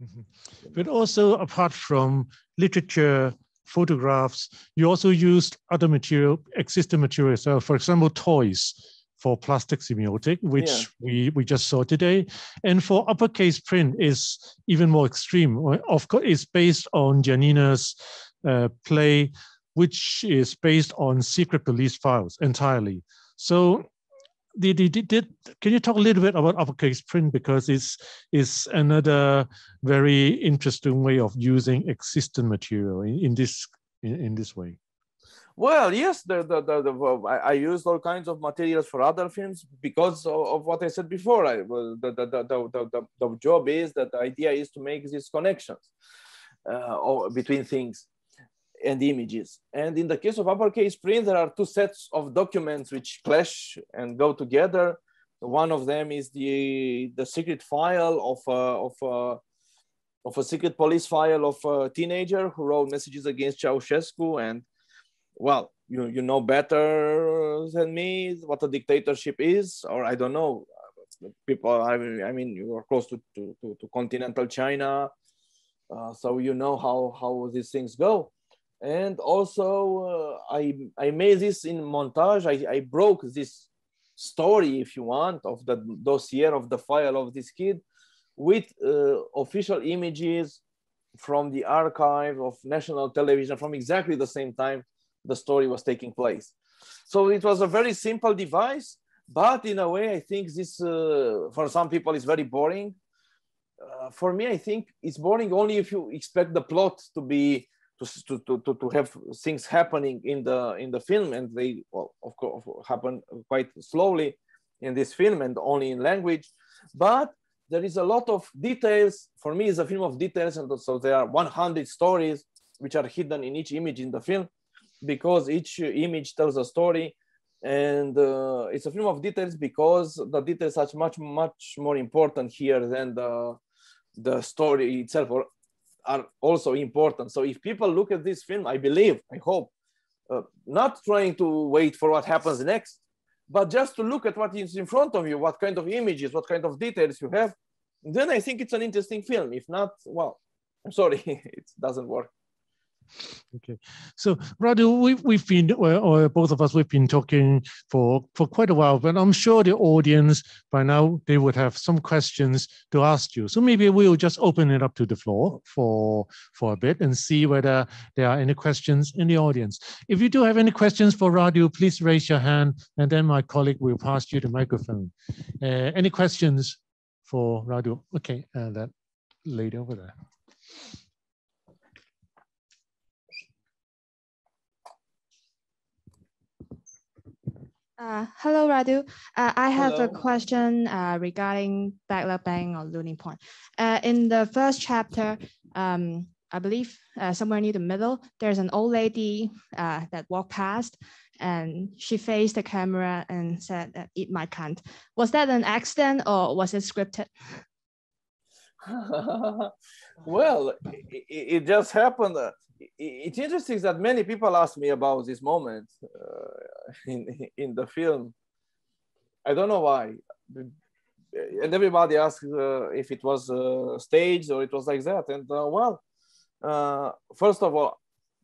Mm-hmm. But also, apart from literature, photographs, you also used other material, existing materials. So, for example, toys for plastic semiotic, which we just saw today. And for uppercase print is even more extreme. Of course, it's based on Janina's play, which is based on secret police files entirely. So can you talk a little bit about uppercase print, because it's another very interesting way of using existing material in this way? Well, yes, I used all kinds of materials for other films because of what I said before. The job is that the idea is to make these connections between things and images. And in the case of uppercase print, there are two sets of documents which clash and go together. One of them is the secret file of a secret police file of a teenager who wrote messages against Ceausescu. And well, you know better than me what a dictatorship is, or I don't know. People, I mean, you are close to continental China, so you know how these things go. And also, I made this in montage. I broke this story, if you want, of the dossier of the file of this kid with official images from the archive of national television from exactly the same time the story was taking place. So it was a very simple device, but in a way, I think this, for some people, is very boring. For me, I think it's boring only if you expect the plot to be to have things happening in the film, and they, well, of course, happen quite slowly in this film and only in language. But there is a lot of details. For me, it's a film of details, and so there are 100 stories which are hidden in each image in the film, because each image tells a story. And it's a film of details because the details are much more important here than the story itself, or are also important. So if people look at this film, I believe, I hope, not trying to wait for what happens next, but just to look at what is in front of you, what kind of images, what kind of details you have, then I think it's an interesting film. If not, well, I'm sorry, it doesn't work. Okay, so Radu, we've been, or both of us, we've been talking for quite a while, but I'm sure the audience by now, they would have some questions to ask you. So maybe we'll just open it up to the floor for a bit and see whether there are any questions in the audience. If you do have any questions for Radu, please raise your hand, and then my colleague will pass you the microphone. Any questions for Radu? Okay, that lady over there. Hello, Radu. I have a question regarding Bang or Loony Porn. In the first chapter, I believe somewhere near the middle, there's an old lady that walked past, and she faced the camera and said, "Eat my cunt." Was that an accident or was it scripted? Well, it just happened. It's interesting that many people ask me about this moment in the film. I don't know why. And everybody asks if it was staged or it was like that. And first of all,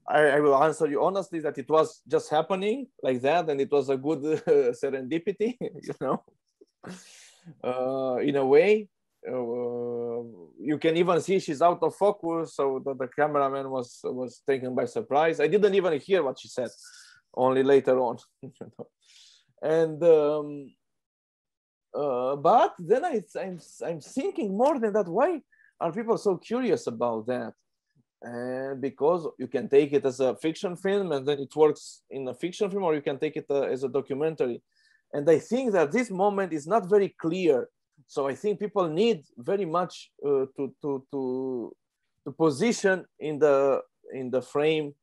I will answer you honestly that it was just happening like that. And it was a good serendipity, you know, in a way. You can even see she's out of focus, so the cameraman was taken by surprise. I didn't even hear what she said, only later on. And but then I'm thinking more than that. Why are people so curious about that? And because you can take it as a fiction film and then it works in a fiction film, or you can take it as a documentary. And I think that this moment is not very clear. So I think people need very much to position in the frame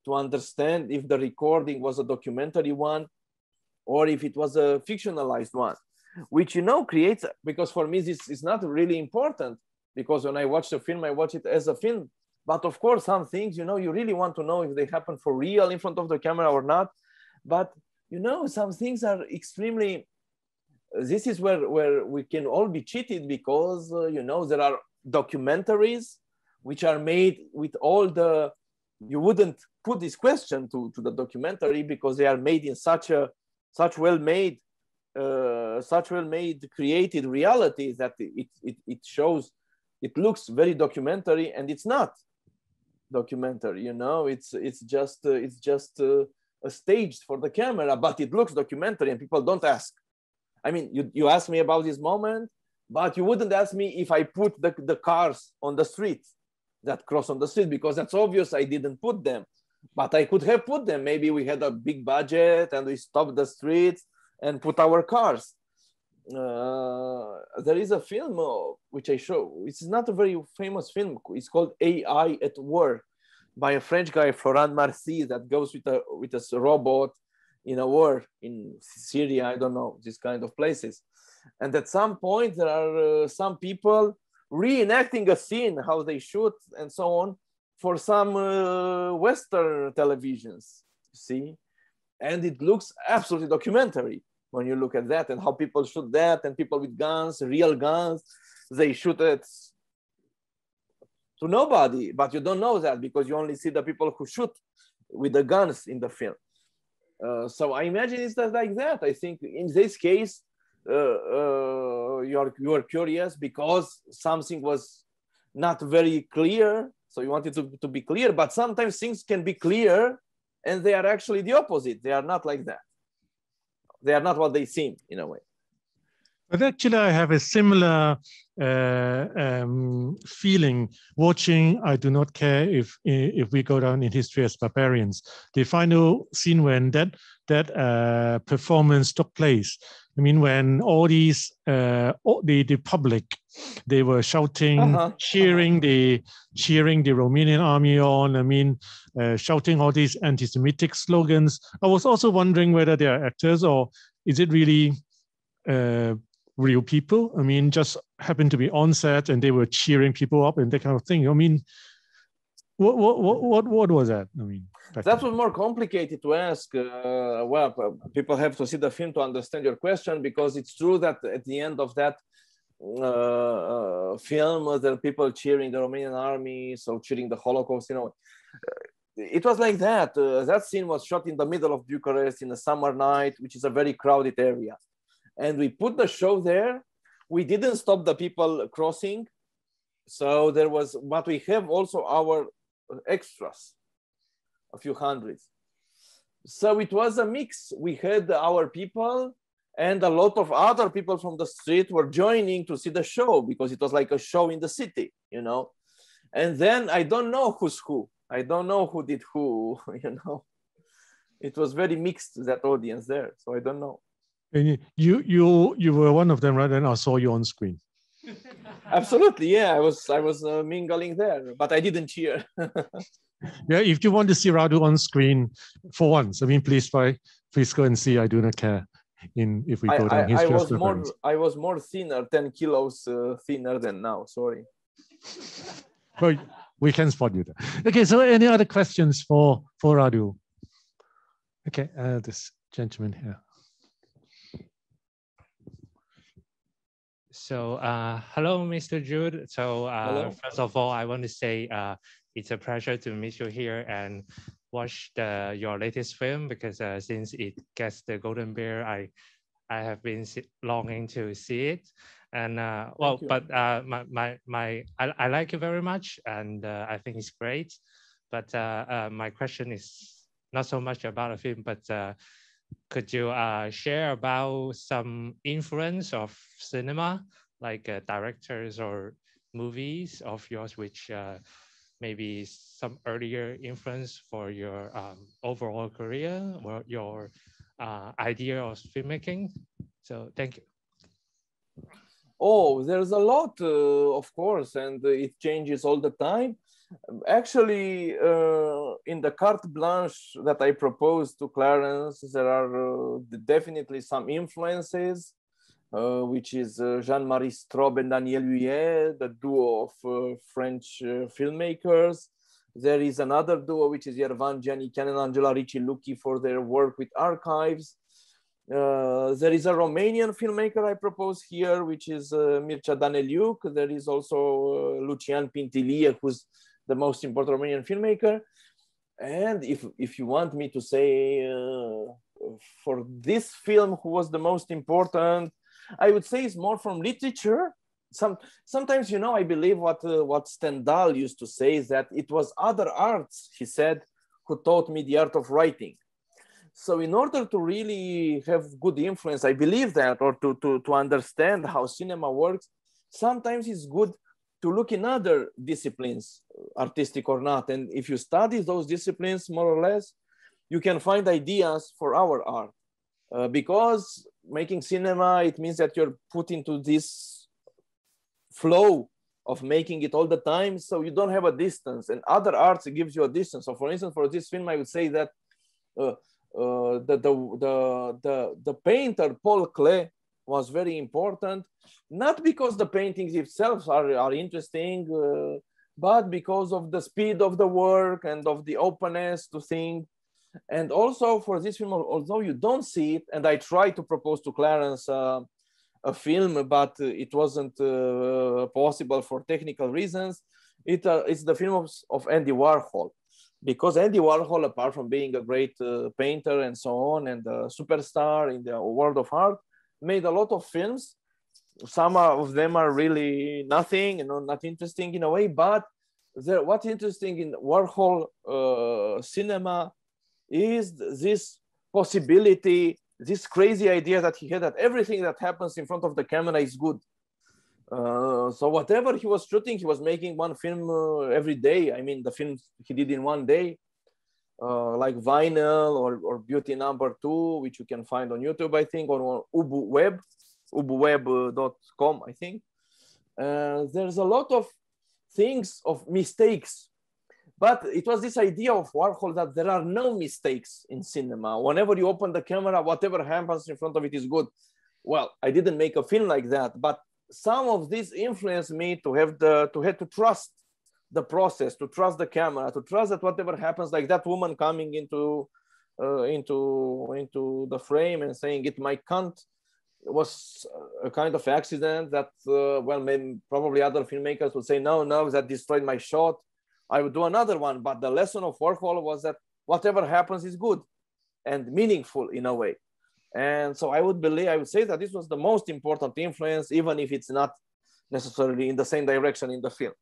to understand if the recording was a documentary one or if it was a fictionalized one, which, you know, creates, because for me, this is not really important, because when I watch the film, I watch it as a film. But of course, some things, you know, you really want to know if they happen for real in front of the camera or not. But, you know, some things are extremely, this is where we can all be cheated, because, you know, there are documentaries which are made with all the, you wouldn't put this question to the documentary because they are made in such well-made, created reality that it shows, it looks very documentary, and it's not documentary, you know, it's just a stage for the camera, but it looks documentary, and people don't ask. I mean, you asked me about this moment, but you wouldn't ask me if I put the cars on the street, that cross on the street, because that's obvious I didn't put them, but I could have put them. Maybe we had a big budget and we stopped the streets and put our cars. There is a film which I show. It's not a very famous film. It's called AI at War, by a French guy, Florent Marcy, that goes with a robot in a war in Syria, I don't know, these kind of places. And at some point, there are some people reenacting a scene, how they shoot and so on, for some Western televisions, see? And it looks absolutely documentary when you look at that, and how people shoot that, and people with guns, real guns, they shoot it to nobody, but you don't know that because you only see the people who shoot with the guns in the film. So I imagine it's like that. I think in this case, you are curious because something was not very clear, so you want it to be clear, but sometimes things can be clear and they are actually the opposite. They are not like that. They are not what they seem, in a way. But actually, I have a similar feeling watching I Do Not Care If We Go Down in History as Barbarians. The final scene when that performance took place. I mean, when all these, the public, they were shouting, cheering the Romanian army on, I mean, shouting all these anti-Semitic slogans. I was also wondering whether they are actors or is it really real people? I mean, just happened to be on set and they were cheering people up and that kind of thing. I mean, what was that? I mean, that was more complicated to ask. Well, people have to see the film to understand your question, because it's true that at the end of that film, there are people cheering the Romanian army, so cheering the Holocaust, you know. It was like that. That scene was shot in the middle of Bucharest in a summer night, which is a very crowded area. And we put the show there. We didn't stop the people crossing. So there was, but we have also our extras, a few hundreds. So it was a mix. We had our people and a lot of other people from the street were joining to see the show, because it was like a show in the city, you know. And then I don't know who's who. I don't know who did who, you know. It was very mixed, that audience there. So I don't know. And you were one of them, right? And I saw you on screen. Absolutely, yeah. I was mingling there, but I didn't cheer. Yeah, if you want to see Radu on screen for once, I mean, please go and see I Do Not Care. If we go down history. I was more thinner, 10 kilos thinner than now. Sorry. Well, we can spot you there. Okay, so any other questions for Radu? Okay, this gentleman here. So, hello, Mr. Jude. So, first of all, I want to say it's a pleasure to meet you here and watch your latest film, because since it gets the Golden Bear, I have been longing to see it. And well, but I like it very much, and I think it's great. But my question is not so much about a film, but could you share about some influence of cinema, like directors or movies of yours, which maybe some earlier influence for your overall career or your idea of filmmaking? So thank you. Oh, there's a lot, of course, and it changes all the time. Actually, in the carte blanche that I proposed to Clarence, there are definitely some influences, which is Jean-Marie Straub and Daniel Huyet, the duo of French filmmakers. There is another duo, which is Yervan Giannikian and Angela Ricci-Lucchi for their work with archives. There is a Romanian filmmaker I propose here, which is Mircea Daneliuc. There is also Lucian Pintilie, who's the most important Romanian filmmaker. And if you want me to say for this film, who was the most important, I would say it's more from literature. Sometimes, you know, I believe what Stendhal used to say is that it was other arts, he said, who taught me the art of writing. So in order to really have good influence, I believe that, or to understand how cinema works, sometimes it's good to look in other disciplines, artistic or not. And if you study those disciplines more or less, you can find ideas for our art. Because making cinema, it means that you're put into this flow of making it all the time. So you don't have a distance, and other arts, it gives you a distance. So for instance, for this film, I would say that the painter Paul Klee was very important, not because the paintings themselves are interesting, but because of the speed of the work and of the openness to think. And also for this film, although you don't see it, and I tried to propose to Clarence a film, but it wasn't possible for technical reasons, it's the film of Andy Warhol. Because Andy Warhol, apart from being a great painter and so on, and a superstar in the world of art, made a lot of films. Some of them are really nothing, you know, not interesting in a way, but what's interesting in Warhol cinema is this possibility, this crazy idea that he had that everything that happens in front of the camera is good. So whatever he was shooting, he was making one film every day. I mean, the films he did in one day, like Vinyl or Beauty Number 2, which you can find on YouTube, I think, or on ubuweb.com, I think. There's a lot of things, of mistakes. But it was this idea of Warhol that there are no mistakes in cinema. Whenever you open the camera, whatever happens in front of it is good. Well, I didn't make a film like that, but some of this influenced me to have to trust the process, to trust the camera, to trust that whatever happens, like that woman coming into the frame and saying it might can't, was a kind of accident that, well, maybe probably other filmmakers would say, no, that destroyed my shot. I would do another one. But the lesson of Warhol was that whatever happens is good and meaningful in a way. And so I would say that this was the most important influence, even if it's not necessarily in the same direction in the film.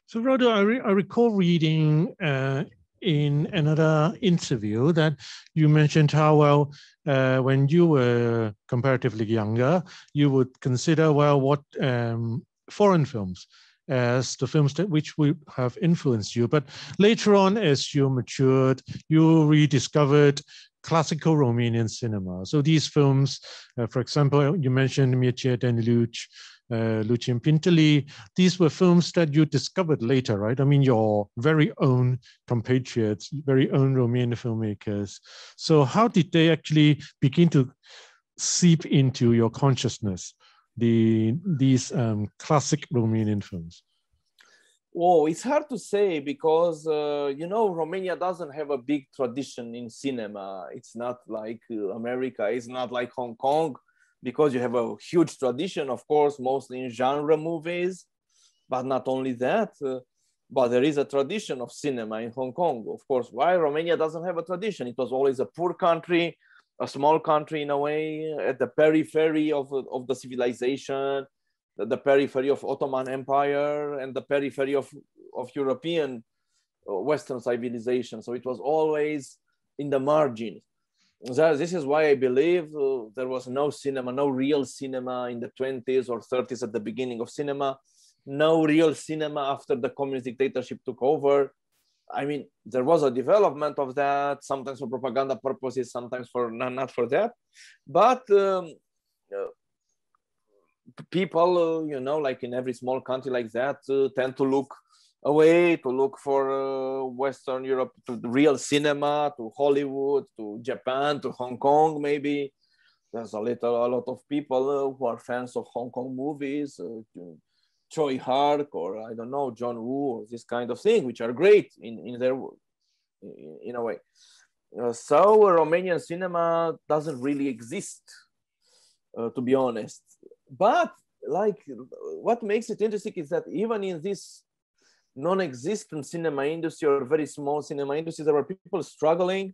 So Radu, I recall reading in another interview that you mentioned how, well, when you were comparatively younger, you would consider, well, what foreign films as the films which would have influenced you. But later on, as you matured, you rediscovered classical Romanian cinema. So these films, for example, you mentioned Mircea Daneliuc, Lucian Pintilie, these were films that you discovered later, right? I mean, your very own compatriots, very own Romanian filmmakers. So how did they actually begin to seep into your consciousness, these classic Romanian films? Oh, it's hard to say because, you know, Romania doesn't have a big tradition in cinema. It's not like America, it's not like Hong Kong, because you have a huge tradition, of course, mostly in genre movies, but not only that, but there is a tradition of cinema in Hong Kong, of course. Why Romania doesn't have a tradition? It was always a poor country, a small country in a way, at the periphery of the civilization, the periphery of Ottoman Empire, and the periphery of European Western civilization. So it was always in the margin. This is why I believe there was no cinema, no real cinema in the 20s or 30s at the beginning of cinema. no real cinema after the communist dictatorship took over. I mean, there was a development of that, sometimes for propaganda purposes, sometimes for not for that. But people, you know, like in every small country like that, tend to look away, to look for Western Europe, to the real cinema, to Hollywood, to Japan, to Hong Kong, maybe. There's a lot of people who are fans of Hong Kong movies, Choi Hark, or I don't know, John Woo, or this kind of thing, which are great in a way. So Romanian cinema doesn't really exist, to be honest. But like, what makes it interesting is that even in this non-existent cinema industry or very small cinema industry, there are people struggling,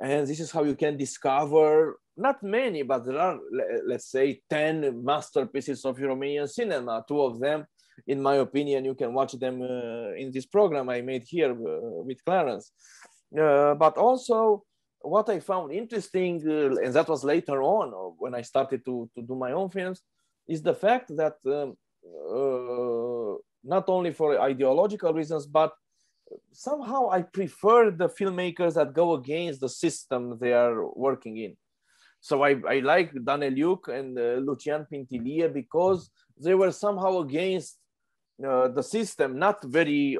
and this is how you can discover not many, but there are, let's say, 10 masterpieces of Romanian cinema. 2 of them, in my opinion, you can watch them in this program I made here with Clarence. But also, what I found interesting, and that was later on when I started to do my own films, is the fact that not only for ideological reasons, but somehow I prefer the filmmakers that go against the system they are working in. So I like Daneliuc and Lucian Pintilie because they were somehow against the system, not very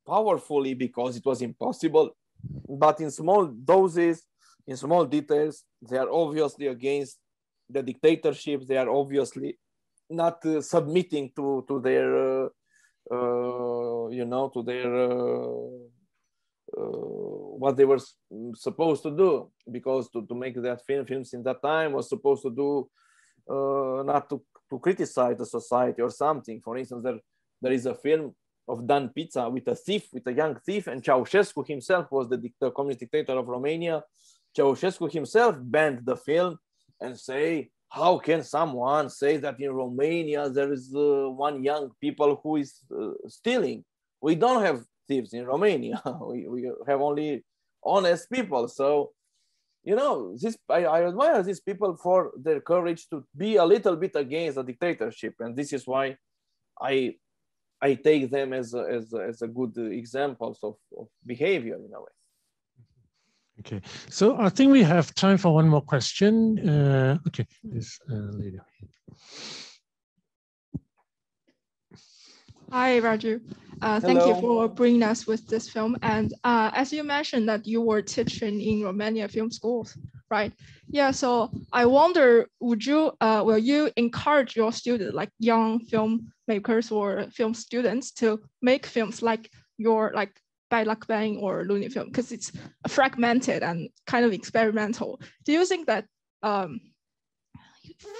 powerfully because it was impossible, but in small doses, in small details. They are obviously against the dictatorship. They are obviously not submitting to their, you know, to their what they were supposed to do, because to make that films in that time was supposed to do not to criticize the society or something. For instance, there is a film of Dan Pizza with a thief, with a young thief, and Ceausescu himself was the communist dictator of Romania. Ceausescu himself banned the film and say, how can someone say that in Romania there is one young people who is stealing? We don't have thieves in Romania. we have only honest people. So, you know, this I admire these people for their courage to be a little bit against the dictatorship, and this is why I take them as a good examples of behavior in a way. Okay, so I think we have time for one more question. Okay, this lady. Hi, Radu. Thank you for bringing us with this film. And as you mentioned that you were teaching in Romania film schools, right? Yeah, so I wonder, will you encourage your students, like young filmmakers or film students, to make films like Bailakbang or Loony film, because it's fragmented and kind of experimental? Do you think that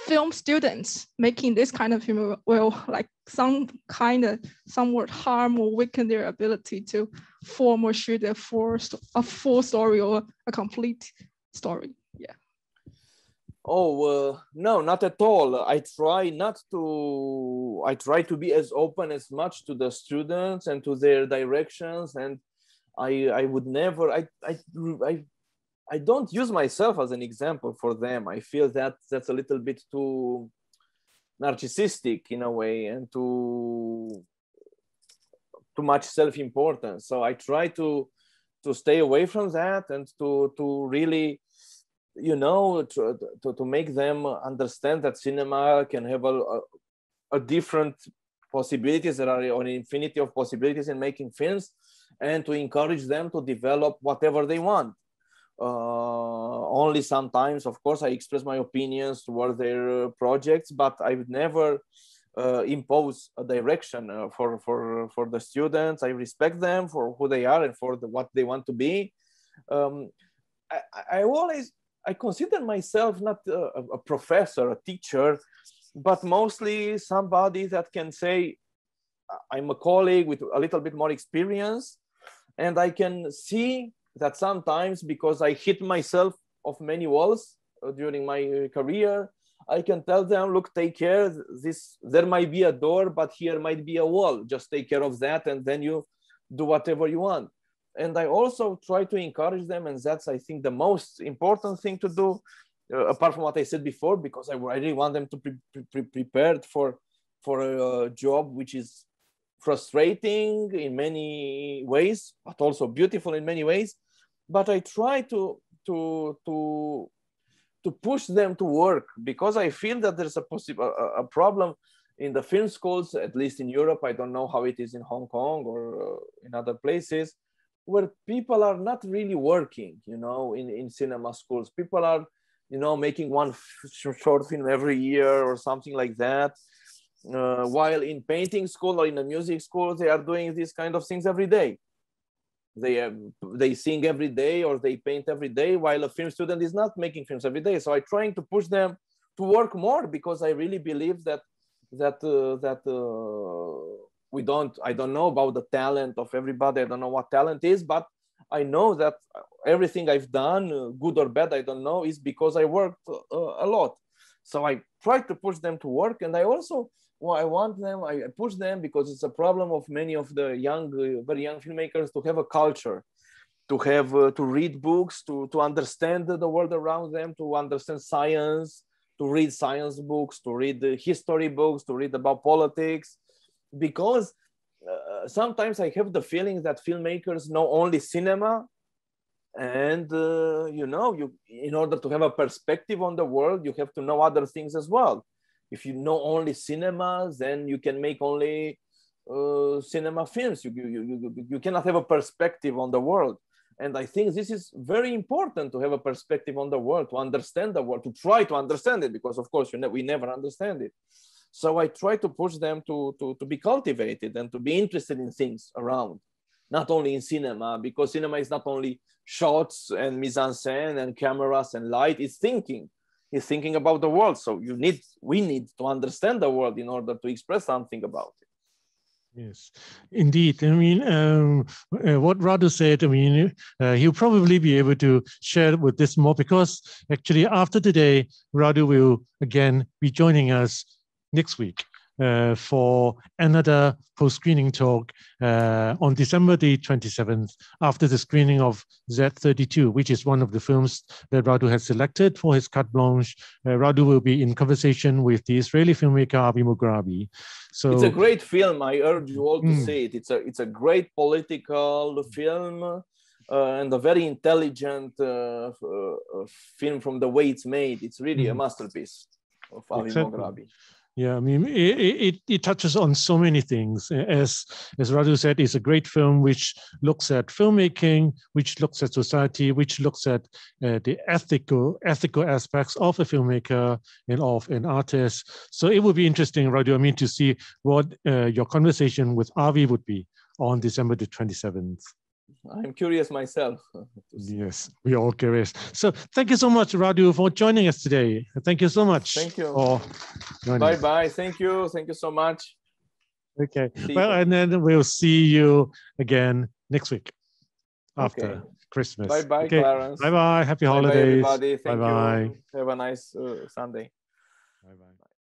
film students making this kind of film will like somewhat harm or weaken their ability to form or shoot a full story or a complete story? Yeah. Oh, no, not at all. I try to be as open as much to the students and to their directions, and I would never, I don't use myself as an example for them. I feel that that's a little bit too narcissistic in a way, and too much self-importance. So I try to stay away from that, and to really, you know, to make them understand that cinema can have a different possibilities. There are an infinity of possibilities in making films, and to encourage them to develop whatever they want. Only sometimes, of course, I express my opinions toward their projects, but I would never impose a direction for the students. I respect them for who they are and for what they want to be. I consider myself not a professor, a teacher, but mostly somebody that can say, I'm a colleague with a little bit more experience, and I can see that sometimes, because I hit myself off many walls during my career, I can tell them, look, take care, there might be a door, but here might be a wall. Just take care of that, and then you do whatever you want. And I also try to encourage them, and that's, I think, the most important thing to do, apart from what I said before, because I really want them to be prepared for for a job which is frustrating in many ways, but also beautiful in many ways. But I try to push them to work, because I feel that there's a problem in the film schools, at least in Europe. I don't know how it is in Hong Kong or in other places, where people are not really working, you know, in cinema schools. People are, you know, making one short film every year or something like that. While in painting school or in a music school, they are doing these kind of things every day. They sing every day or they paint every day, while a film student is not making films every day. So I'm trying to push them to work more, because I really believe that I don't know about the talent of everybody. I don't know what talent is, but I know that everything I've done, good or bad, I don't know, is because I worked a lot. So I try to push them to work, and I push them because it's a problem of many of the very young filmmakers, to have a culture, to read books, to understand the world around them, to understand science, to read science books, to read history books, to read about politics, because sometimes I have the feeling that filmmakers know only cinema. And, you know, in order to have a perspective on the world, you have to know other things as well. If you know only cinema, then you can make only cinema films. You cannot have a perspective on the world. And I think this is very important, to have a perspective on the world, to understand the world, to try to understand it, because of course we never understand it. So I try to push them to be cultivated and to be interested in things around, not only in cinema, because cinema is not only shots and mise-en-scène and cameras and light, it's thinking. It's thinking about the world. So we need to understand the world in order to express something about it. Yes, indeed. I mean, what Radu said, I mean, he'll probably be able to share with this more, because actually after today, Radu will again be joining us next week for another post-screening talk on December the 27th, after the screening of Z32, which is one of the films that Radu has selected for his carte blanche. Radu will be in conversation with the Israeli filmmaker Avi Mugrabi. So it's a great film. I urge you all to see it. It's a great political film and a very intelligent film from the way it's made. It's really a masterpiece of Avi Mugrabi. Yeah, I mean, it touches on so many things. As Radu said, it's a great film which looks at filmmaking, which looks at society, which looks at the ethical aspects of a filmmaker and of an artist. So it would be interesting, Radu, I mean, to see what your conversation with Avi would be on December the 27th. I'm curious myself. Yes, we're all curious. So thank you so much, Radu, for joining us today. Thank you so much. Thank you. Bye-bye. Thank you. Thank you so much. Okay. Well, and then we'll see you again next week after Christmas. Bye-bye, okay. Clarence. Bye-bye. Happy holidays. Bye-bye, everybody. Thank Bye-bye. you. Have a nice Sunday. Bye-bye.